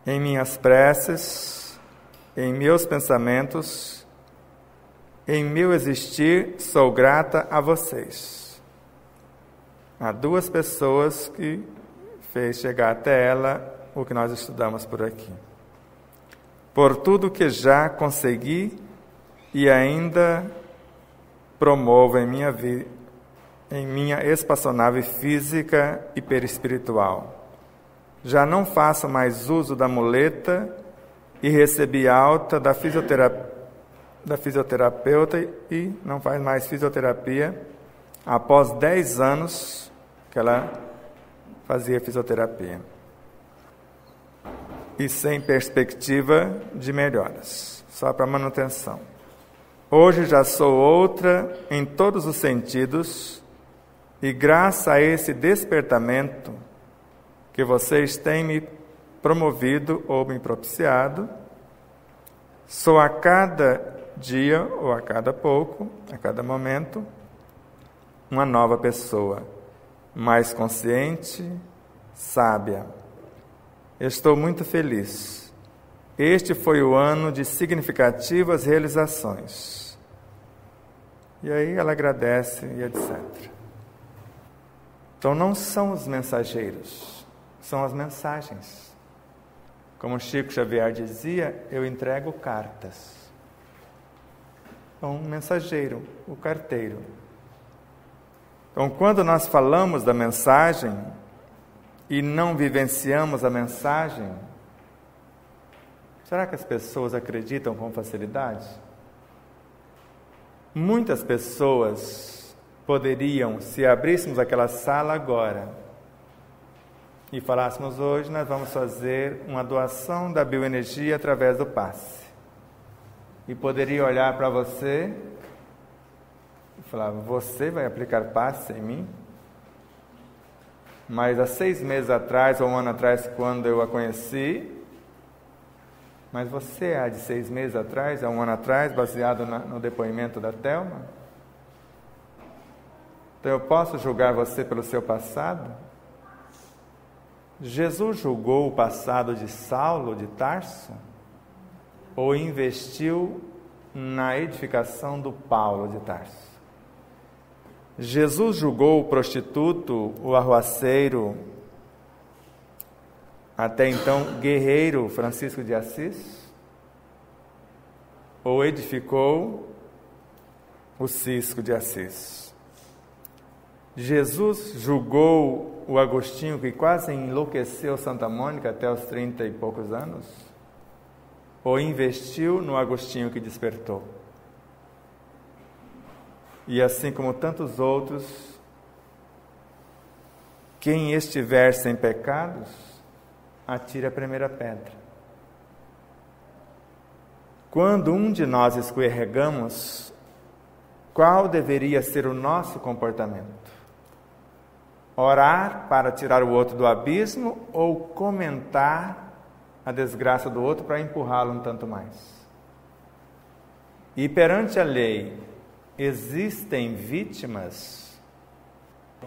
Em minhas preces, em meus pensamentos, em meu existir, sou grata a vocês. Há 2 pessoas que fez chegar até ela o que nós estudamos por aqui. Por tudo que já consegui e ainda promovo em minha espaçonave física e perispiritual. Já não faço mais uso da muleta e recebi alta da fisioterapeuta e não faz mais fisioterapia após 10 anos que ela fazia fisioterapia. E sem perspectiva de melhoras, só para manutenção. Hoje já sou outra em todos os sentidos e graças a esse despertamento que vocês têm me promovido ou me propiciado. Sou a cada dia ou a cada pouco, a cada momento, uma nova pessoa, mais consciente, sábia. Estou muito feliz. Este foi o ano de significativas realizações. E aí ela agradece e etc. Então não são os mensageiros, são as mensagens. Como Chico Xavier dizia, eu entrego cartas. Então, um mensageiro, o carteiro. Então, quando nós falamos da mensagem e não vivenciamos a mensagem, será que as pessoas acreditam com facilidade? Muitas pessoas poderiam, se abríssemos aquela sala agora e falássemos hoje, nós vamos fazer uma doação da bioenergia através do passe. E poderia olhar para você e falar, você vai aplicar passe em mim? Mas há 6 meses atrás, ou 1 ano atrás, quando eu a conheci, mas você há de 6 meses atrás, há 1 ano atrás, baseado no depoimento da Thelma? Então eu posso julgar você pelo seu passado? Jesus julgou o passado de Saulo de Tarso? Ou investiu na edificação do Paulo de Tarso? Jesus julgou o prostituto, o arruaceiro, até então guerreiro Francisco de Assis? Ou edificou o Cisco de Assis? Jesus julgou o Agostinho, que quase enlouqueceu Santa Mônica até os 30 e poucos anos? Ou investiu no Agostinho que despertou? E assim como tantos outros, quem estiver sem pecados, atire a primeira pedra. Quando um de nós escorregamos, qual deveria ser o nosso comportamento? Orar para tirar o outro do abismo ou comentar a desgraça do outro para empurrá-lo um tanto mais? E perante a lei, existem vítimas?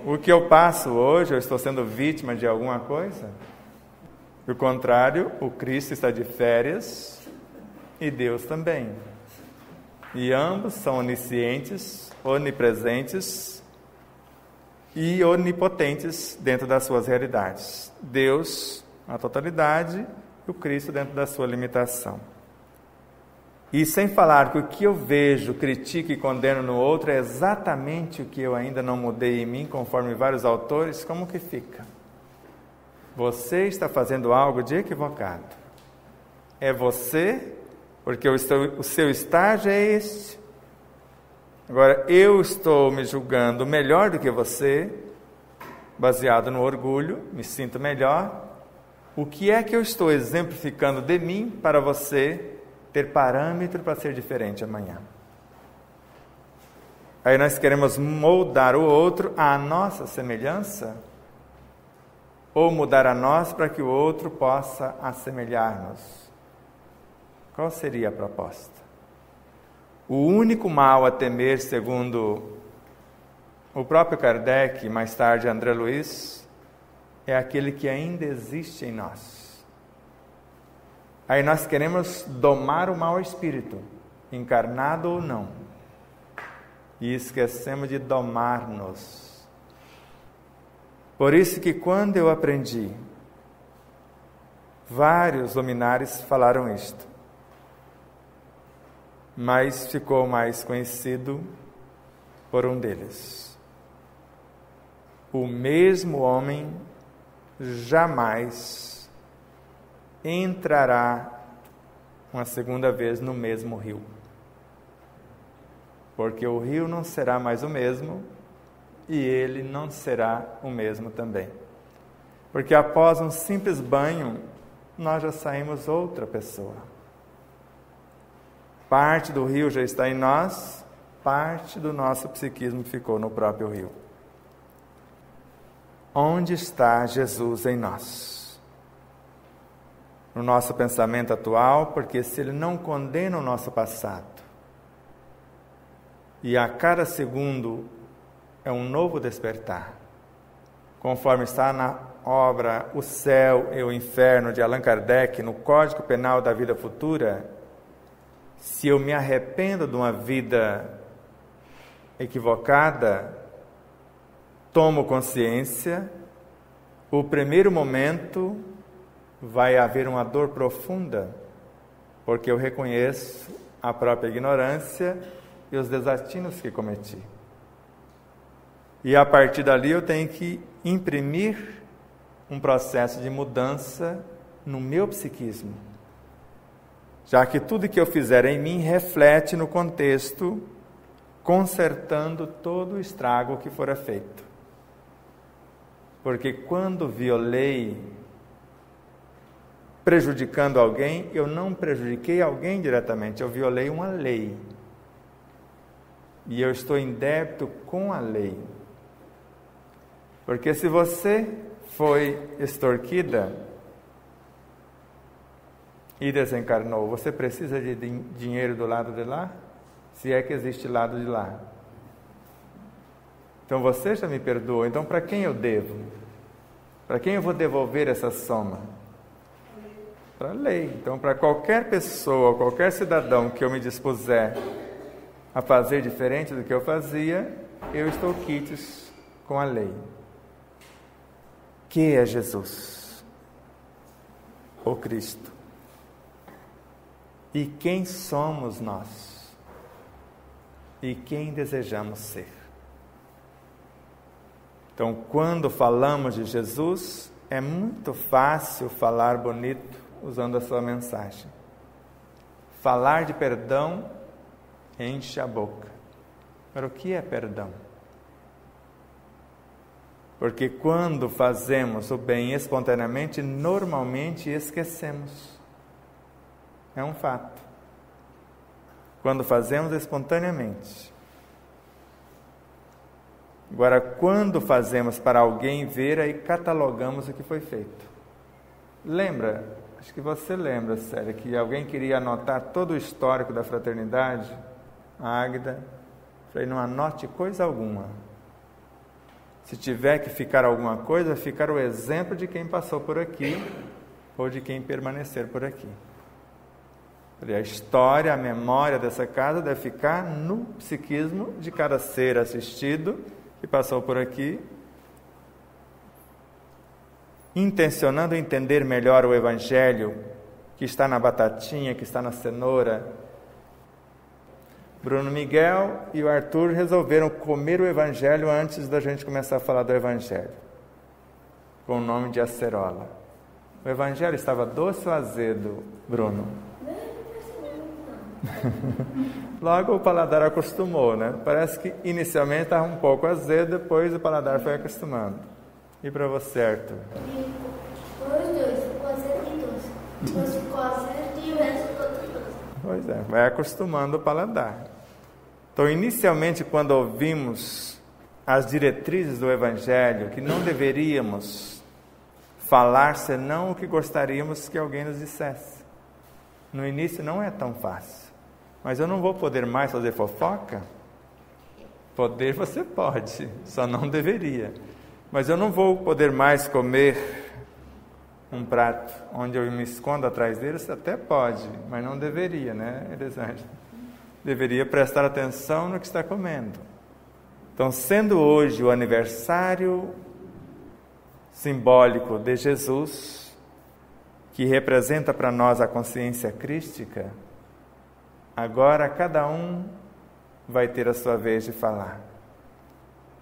O que eu passo hoje, eu estou sendo vítima de alguma coisa? Do contrário, o Cristo está de férias e Deus também. E ambos são oniscientes, onipresentes e onipotentes dentro das suas realidades. Deus, a totalidade, e o Cristo dentro da sua limitação. E sem falar que o que eu vejo, critico e condeno no outro é exatamente o que eu ainda não mudei em mim, conforme vários autores, como que fica? Você está fazendo algo de equivocado. É você, porque o seu estágio é este. Agora, eu estou me julgando melhor do que você, baseado no orgulho, me sinto melhor. O que é que eu estou exemplificando de mim para você ter parâmetro para ser diferente amanhã? Aí nós queremos moldar o outro à nossa semelhança ou mudar a nós para que o outro possa assemelhar-nos? Qual seria a proposta? O único mal a temer, segundo o próprio Kardec, mais tarde André Luiz, é aquele que ainda existe em nós. Aí nós queremos domar o mau espírito, encarnado ou não, e esquecemos de domar-nos. Por isso que quando eu aprendi, vários luminares falaram isto, mas ficou mais conhecido por um deles. O mesmo homem jamais entrará uma segunda vez no mesmo rio, porque o rio não será mais o mesmo e ele não será o mesmo também, porque após um simples banho nós já saímos outra pessoa. Parte do rio já está em nós, parte do nosso psiquismo ficou no próprio rio. Onde está Jesus em nós? no nosso pensamento atual, porque se ele não condena o nosso passado, e a cada segundo é um novo despertar, conforme está na obra O Céu e o Inferno, de Allan Kardec, no Código Penal da Vida Futura, se eu me arrependo de uma vida equivocada, tomo consciência, o primeiro momento vai haver uma dor profunda, porque eu reconheço a própria ignorância e os desatinos que cometi. E a partir dali eu tenho que imprimir um processo de mudança no meu psiquismo, já que tudo que eu fizer em mim reflete no contexto, consertando todo o estrago que fora feito. Porque quando violei, prejudicando alguém, eu não prejudiquei alguém diretamente, eu violei uma lei. E eu estou em débito com a lei. Porque se você foi extorquida e desencarnou, você precisa de dinheiro do lado de lá? Se é que existe lado de lá. Então você já me perdoou, então para quem eu devo? Para quem eu vou devolver essa soma? Para a lei. Então para qualquer pessoa, qualquer cidadão que eu me dispuser a fazer diferente do que eu fazia, eu estou quites com a lei. Que é Jesus, o Cristo. E quem somos nós? E quem desejamos ser? Então, quando falamos de Jesus, é muito fácil falar bonito usando a sua mensagem. Falar de perdão enche a boca. Mas o que é perdão? Porque quando fazemos o bem espontaneamente, normalmente esquecemos. É um fato. Quando fazemos espontaneamente. Agora, quando fazemos para alguém ver, aí catalogamos o que foi feito. Lembra? Acho que você lembra, Célia, que alguém queria anotar todo o histórico da fraternidade. A Águida, falei, não anote coisa alguma. Se tiver que ficar alguma coisa, ficar o exemplo de quem passou por aqui ou de quem permanecer por aqui. A história, a memória dessa casa deve ficar no psiquismo de cada ser assistido que passou por aqui, intencionando entender melhor o Evangelho que está na batatinha, que está na cenoura. Bruno Miguel e o Arthur resolveram comer o Evangelho antes da gente começar a falar do Evangelho, com o nome de acerola. O Evangelho estava doce ou azedo, Bruno? Logo o paladar acostumou, né? Parece que inicialmente estava um pouco azedo, depois o paladar foi acostumando. E para você, Arthur? Os dois, ficou azedo e doce. Doce ficou azedo e o resto ficou doce. Pois é, vai acostumando o paladar. Então, inicialmente, quando ouvimos as diretrizes do Evangelho, que não deveríamos falar senão o que gostaríamos que alguém nos dissesse. No início não é tão fácil. Mas eu não vou poder mais fazer fofoca? Poder você pode, só não deveria. Mas eu não vou poder mais comer um prato onde eu me escondo atrás dele, você até pode, mas não deveria, né, Elisângela? Deveria prestar atenção no que está comendo. Então, sendo hoje o aniversário simbólico de Jesus, que representa para nós a consciência crística, agora cada um vai ter a sua vez de falar.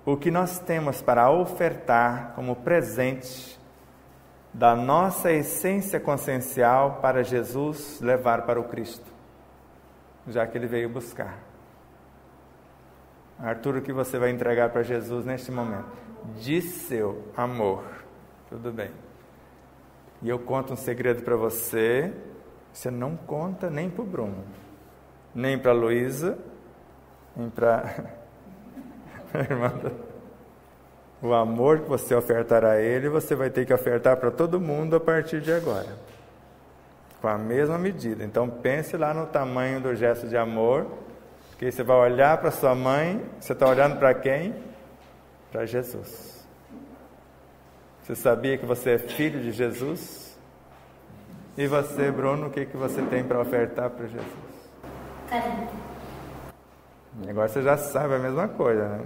O que nós temos para ofertar como presente da nossa essência consciencial para Jesus levar para o Cristo, já que Ele veio buscar. Arthur, o que você vai entregar para Jesus neste momento? De seu amor. Tudo bem. E eu conto um segredo para você, você não conta nem para o Bruno, nem para a Luísa, nem para a irmã. O amor que você ofertará a Ele, você vai ter que ofertar para todo mundo a partir de agora. com a mesma medida. Então pense lá no tamanho do gesto de amor, que você vai olhar para sua mãe, você está olhando para quem? Para Jesus. Você sabia que você é filho de Jesus? E você, Bruno, o que você tem para ofertar para Jesus? Carinho. Agora você já sabe a mesma coisa, né?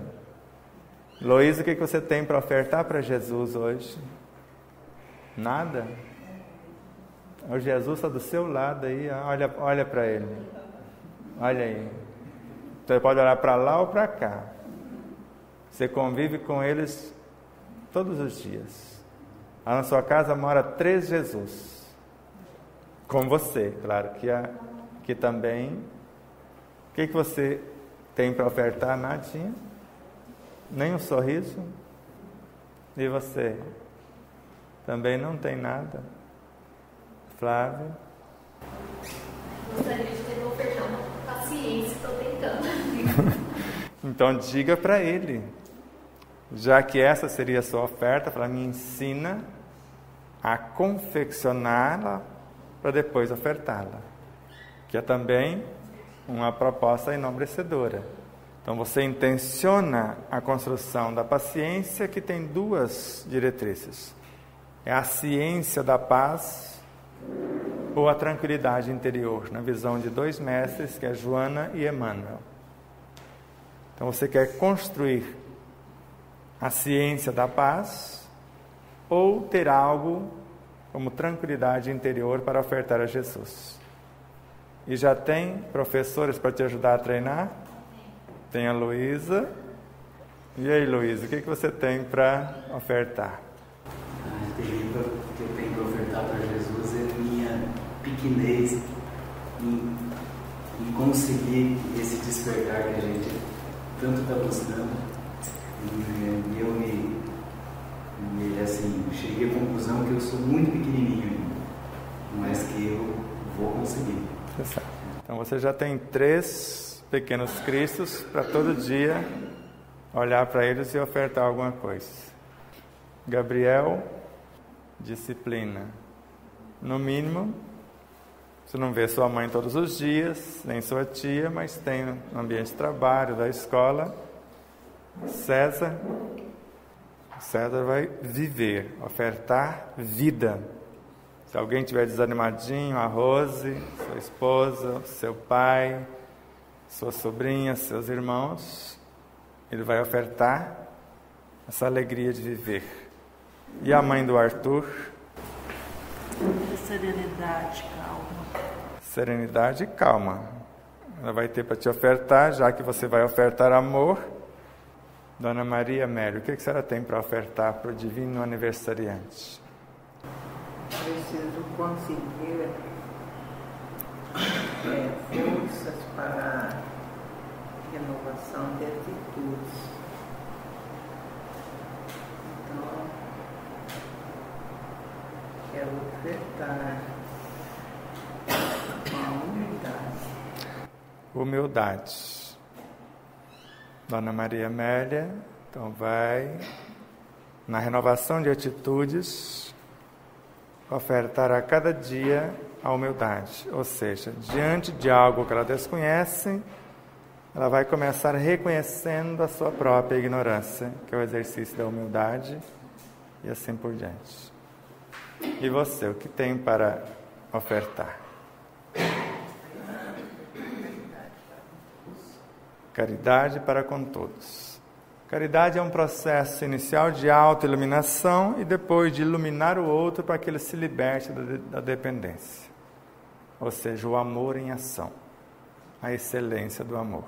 Luísa, o que você tem para ofertar para Jesus hoje? Nada? O Jesus está do seu lado aí, olha para Ele. Olha aí. Você pode olhar para lá ou para cá. Você convive com eles todos os dias. Lá na sua casa mora 3 Jesus. Com você, claro que também. O que você tem para ofertar? Nadinha? Nem um sorriso? E você? Também não tem nada? Flávia? Gostaria de ter ofertado paciência, estou tentando. Então diga para ele, já que essa seria a sua oferta, fala, me ensina a confeccioná-la para depois ofertá-la, que é também uma proposta enobrecedora. Então você intenciona a construção da paciência, que tem 2 diretrizes. É a ciência da paz ou a tranquilidade interior, na visão de 2 mestres, que é Joana e Emmanuel. Então você quer construir a ciência da paz ou ter algo como tranquilidade interior para ofertar a Jesus. E já tem professores para te ajudar a treinar? Tem a Luísa. E aí, Luísa, o que você tem para ofertar? A terrível que eu tenho para ofertar para Jesus é minha pequenez em conseguir esse despertar que a gente tanto está buscando. E eu cheguei à conclusão que eu sou muito pequenininho ainda, mas que eu vou conseguir. Então você já tem 3 pequenos cristos para todo dia olhar para eles e ofertar alguma coisa. Gabriel, disciplina. No mínimo, você não vê sua mãe todos os dias, nem sua tia, mas tem no ambiente de trabalho, da escola. César vai viver, ofertar vida. Se alguém estiver desanimadinho, a Rose, sua esposa, seu pai, sua sobrinha, seus irmãos, ele vai ofertar essa alegria de viver. E a mãe do Arthur? Serenidade, calma. Serenidade e calma. Ela vai ter para te ofertar, já que você vai ofertar amor. Dona Maria Mélio, o que a senhora tem para ofertar para o divino aniversariante? Preciso conseguir forças para a renovação de atitudes. Então, quero ofertar a humildade. Humildade. Dona Maria Amélia, então vai, na renovação de atitudes, ofertar a cada dia a humildade. Ou seja, diante de algo que ela desconhece, ela vai começar reconhecendo a sua própria ignorância, que é o exercício da humildade, e assim por diante. E você, o que tem para ofertar? Caridade para com todos. Caridade é um processo inicial de autoiluminação e depois de iluminar o outro para que ele se liberte da dependência. Ou seja, o amor em ação. A excelência do amor.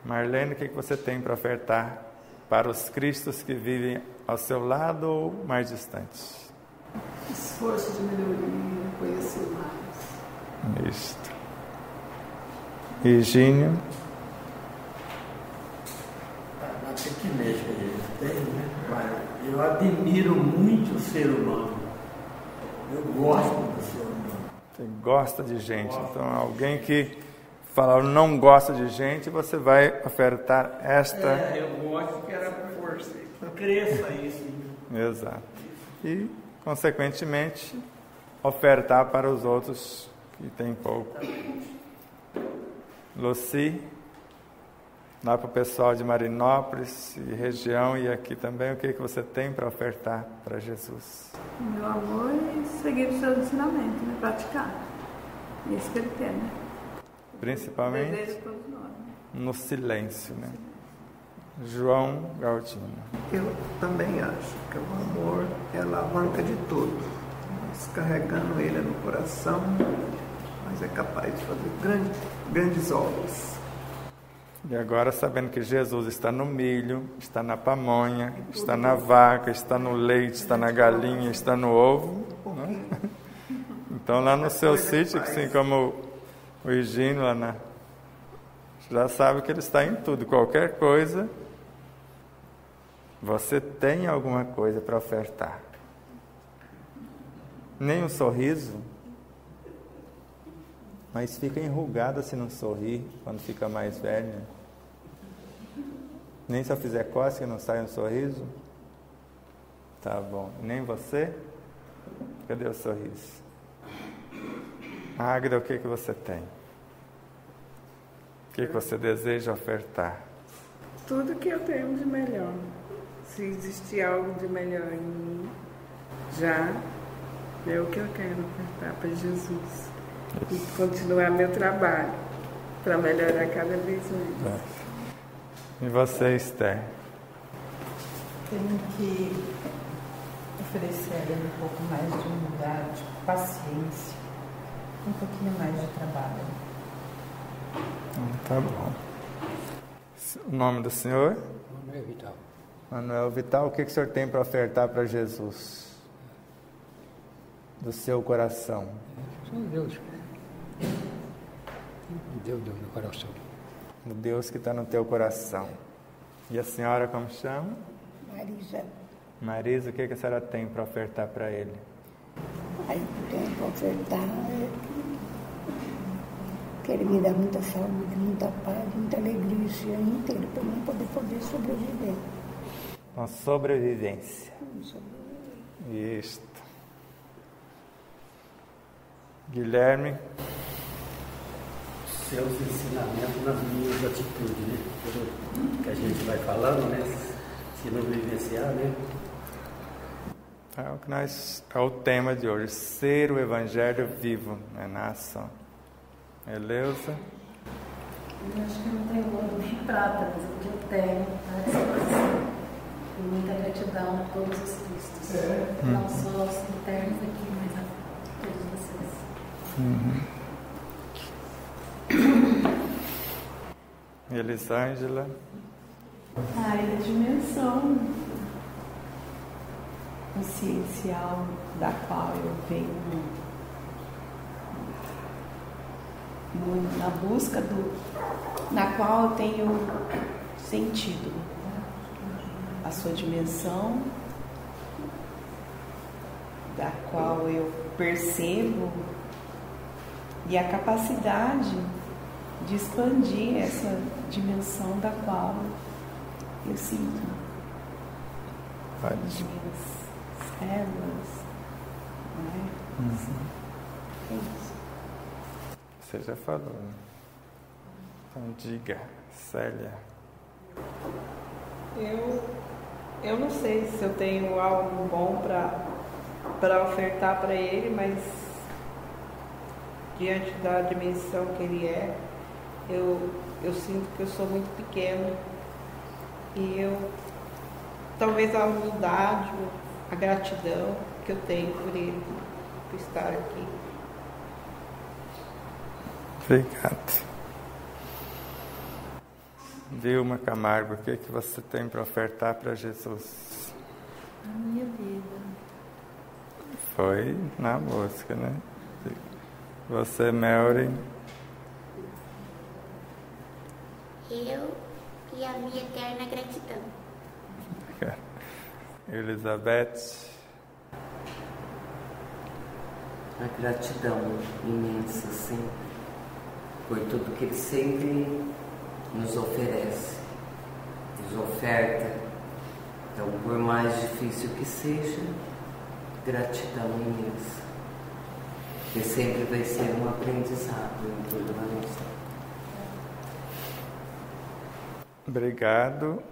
Marlene, o que você tem para ofertar para os cristos que vivem ao seu lado ou mais distantes? Esforço de melhoria, conhecer mais. Isto. Virgínio. A pequenez que a gente tem, né? Mas eu admiro muito o ser humano. Eu gosto do ser humano. Você gosta de gente. Então, alguém que fala não gosta de gente, você vai ofertar esta... eu gosto que era força. Cresça isso. Exato. E, consequentemente, ofertar para os outros que têm pouco. Luci, lá para o pessoal de Marinópolis e região e aqui também, o que você tem para ofertar para Jesus? Meu amor é seguir os seus ensinamentos, né? Praticar. Isso que ele quer, né? Principalmente Desejo todos nós, né? no silêncio, né? João Galdino. Eu também acho que o amor é a alavanca de tudo. Mas carregando ele no coração, mas é capaz de fazer grandes obras. E agora, sabendo que Jesus está no milho, está na pamonha, está na vaca, está no leite, está na galinha, está no ovo, né? Então lá no seu sítio, assim como o Higino, já sabe que ele está em tudo, qualquer coisa, você tem alguma coisa para ofertar. Nem um sorriso, mas fica enrugada se não sorrir quando fica mais velha. Nem se eu fizer cócega não sai um sorriso? Tá bom. Nem você? Cadê o sorriso? Águida, o que você tem? O que você deseja ofertar? Tudo que eu tenho de melhor. Se existir algo de melhor em mim, já é o que eu quero ofertar para Jesus. E continuar meu trabalho para melhorar cada vez mais. E você, Esther? Tenho que oferecer a ele um pouco mais de humildade, paciência, um pouquinho mais de trabalho. Tá bom. O nome do senhor? Manuel Vital. Manuel Vital, o que o senhor tem para ofertar para Jesus? Do seu coração. Só Deus. Deus do meu coração. O Deus que está no teu coração. E a senhora como chama? Marisa. Marisa, o que a senhora tem para ofertar para ele? Aí tem para ofertar que ele me dá muita saúde, muita paz, muita alegria esse ano inteiro, para mim poder sobreviver. Uma sobrevivência. Isto. Guilherme. Seus ensinamentos nas minhas atitudes, né? Tudo que a gente vai falando, né? Se não vivenciar, né? É o tema de hoje, ser o Evangelho vivo, né, na ação. Eleusa? Eu acho que eu não tenho ouro nem prata, mas o que eu tenho e muita gratidão a todos os Cristos. Não só os internos aqui, mas a todos vocês. Elisângela? A dimensão consciencial da qual eu venho na busca na qual eu tenho sentido a sua dimensão, da qual eu percebo, e a capacidade de expandir essa dimensão da qual eu sinto. Pode. As minhas células, né? É isso. Você já falou, né? Então diga, Célia. Eu não sei se eu tenho algo bom para ofertar para ele, mas diante da dimensão que ele é, eu sinto que eu sou muito pequeno e talvez a humildade, a gratidão que eu tenho por ele, por estar aqui. Obrigado. Vilma Camargo, o que você tem para ofertar para Jesus? A minha vida. Foi na música, né? Você, Melry? Eu e a minha eterna gratidão. Elizabeth? A gratidão imensa sempre por tudo que ele sempre nos oferece, nos oferta. Então, por mais difícil que seja, gratidão imensa. porque sempre vai ser um aprendizado em toda a nossa. Obrigado.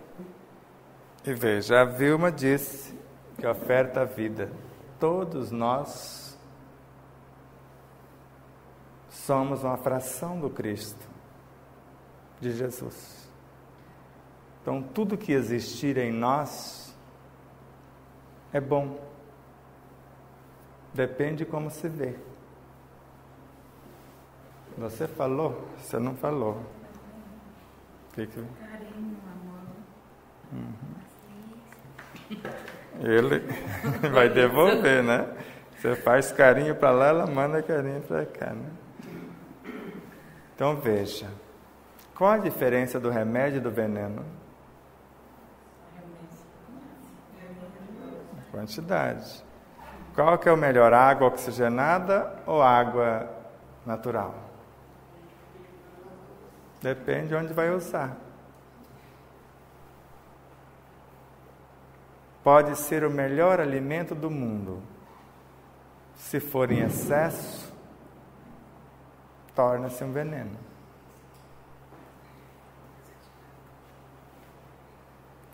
E veja, a Vilma disse que oferta a vida. Todos nós somos uma fração do Cristo, de Jesus. Então, tudo que existir em nós é bom. Depende de como se vê. Você falou? Você não falou. Carinho, amor. Ele vai devolver, né? Você faz carinho para lá, ela manda carinho para cá, né? Então veja, qual a diferença do remédio e do veneno? Quantidade. Qual que é o melhor, água oxigenada ou água natural? Depende de onde vai usar. Pode ser o melhor alimento do mundo. Se for em excesso, torna-se um veneno.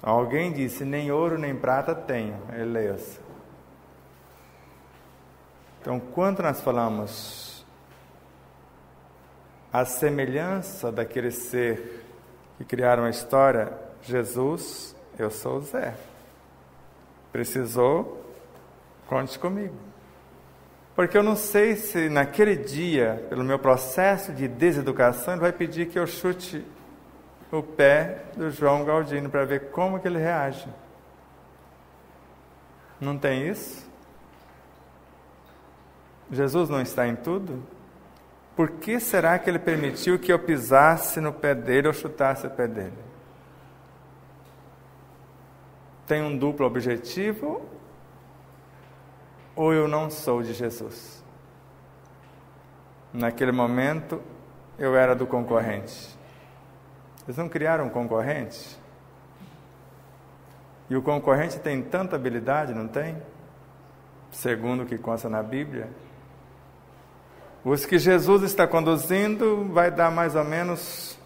Alguém disse, nem ouro nem prata tenho, Eleus. Então, quando nós falamos a semelhança daquele ser que criaram a história, Jesus, eu sou o Zé. Precisou, conte comigo. Porque eu não sei se naquele dia, pelo meu processo de deseducação, ele vai pedir que eu chute o pé do João Galdino para ver como que ele reage. Não tem isso? Jesus não está em tudo? Por que será que ele permitiu que eu pisasse no pé dele ou chutasse o pé dele? Tem um duplo objetivo? Ou eu não sou de Jesus? Naquele momento, eu era do concorrente. Eles não criaram um concorrente? E o concorrente tem tanta habilidade, não tem? Segundo o que consta na Bíblia. Os que Jesus está conduzindo vai dar mais ou menos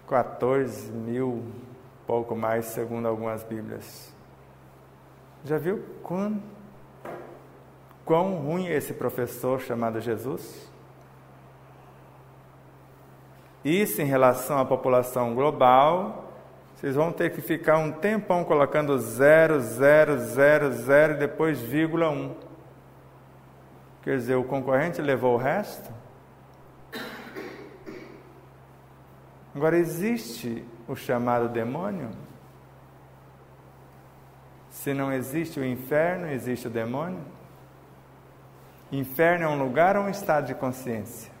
14 mil, pouco mais, segundo algumas Bíblias. Já viu quão ruim é esse professor chamado Jesus? Isso em relação à população global, vocês vão ter que ficar um tempão colocando 0, 0, 0, 0 e depois vírgula 1. Quer dizer, o concorrente levou o resto? Agora, existe o chamado demônio? Se não existe o inferno, existe o demônio? Inferno é um lugar ou um estado de consciência?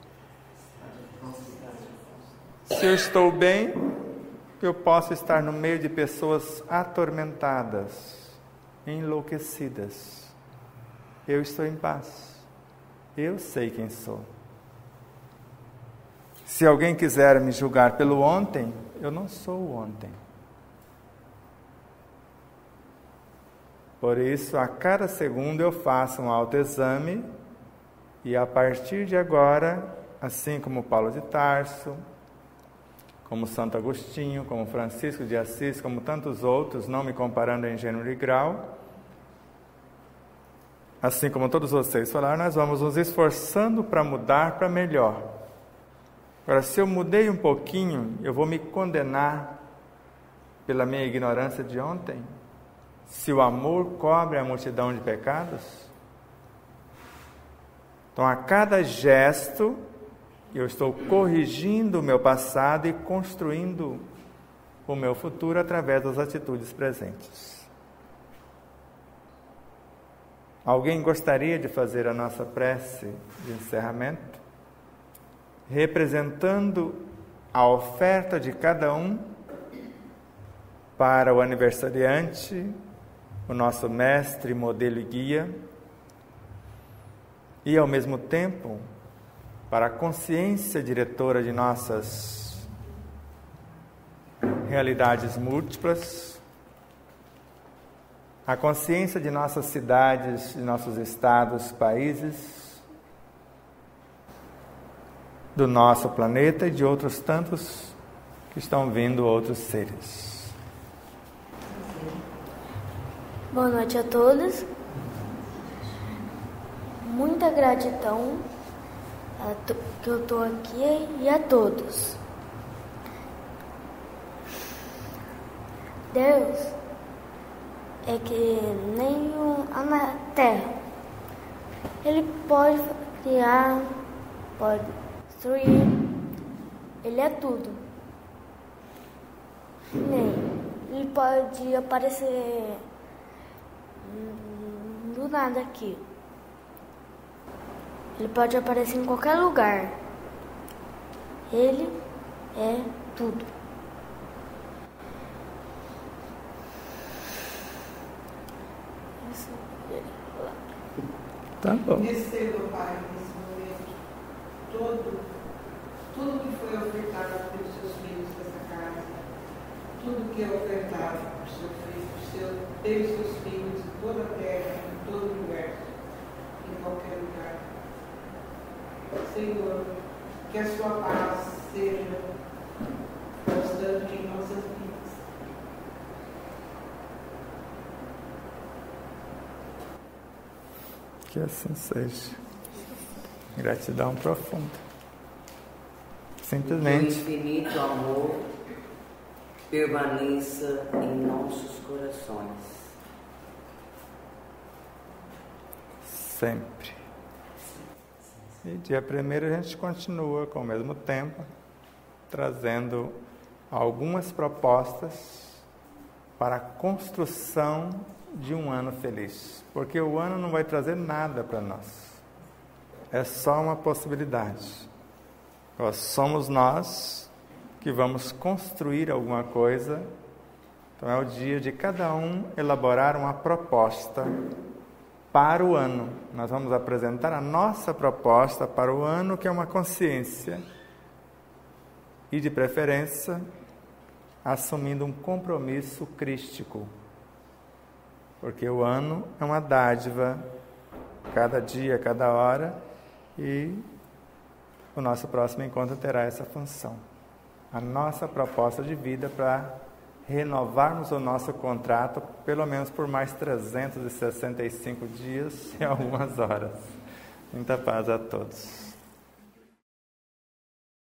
Se eu estou bem, eu posso estar no meio de pessoas atormentadas, enlouquecidas. Eu estou em paz. Eu sei quem sou. Se alguém quiser me julgar pelo ontem, eu não sou o ontem. Por isso, a cada segundo eu faço um autoexame e a partir de agora, assim como Paulo de Tarso, como Santo Agostinho, como Francisco de Assis, como tantos outros, não me comparando em gênero e grau, assim como todos vocês falaram, nós vamos nos esforçando para mudar para melhor. Agora, se eu mudei um pouquinho, eu vou me condenar pela minha ignorância de ontem? Se o amor cobre a multidão de pecados? Então, a cada gesto, eu estou corrigindo o meu passado e construindo o meu futuro através das atitudes presentes. Alguém gostaria de fazer a nossa prece de encerramento? Representando a oferta de cada um para o aniversariante, o nosso mestre, modelo e guia, e ao mesmo tempo para a consciência diretora de nossas realidades múltiplas, a consciência de nossas cidades, de nossos estados, países, do nosso planeta e de outros tantos que estão vindo outros seres. Boa noite a todos. Muita gratidão que eu estou aqui e a todos. Deus é que nem a terra. Ele pode criar, pode destruir. Ele é tudo. Ele pode aparecer do nada aqui. Ele pode aparecer em qualquer lugar. Ele é tudo. Tá bom. Receba, Pai, nesse momento, tudo que foi ofertado pelos seus filhos dessa casa, tudo que é ofertado pelos seus filhos em toda a terra, em todo o universo, em qualquer lugar. Senhor, que a sua paz seja constante em nossas vidas. Que assim seja. Gratidão profunda. Simplesmente. Que o infinito amor permaneça em nossos corações. Sempre. E dia 1º a gente continua com o mesmo tempo, trazendo algumas propostas para a construção de um ano feliz. Porque o ano não vai trazer nada para nós. É só uma possibilidade. Somos nós que vamos construir alguma coisa. Então é o dia de cada um elaborar uma proposta para o ano. Nós vamos apresentar a nossa proposta para o ano, que é uma consciência. E de preferência, assumindo um compromisso crístico. Porque o ano é uma dádiva, cada dia, cada hora, e o nosso próximo encontro terá essa função. A nossa proposta de vida para renovarmos o nosso contrato, pelo menos por mais 365 dias e algumas horas. Muita paz a todos.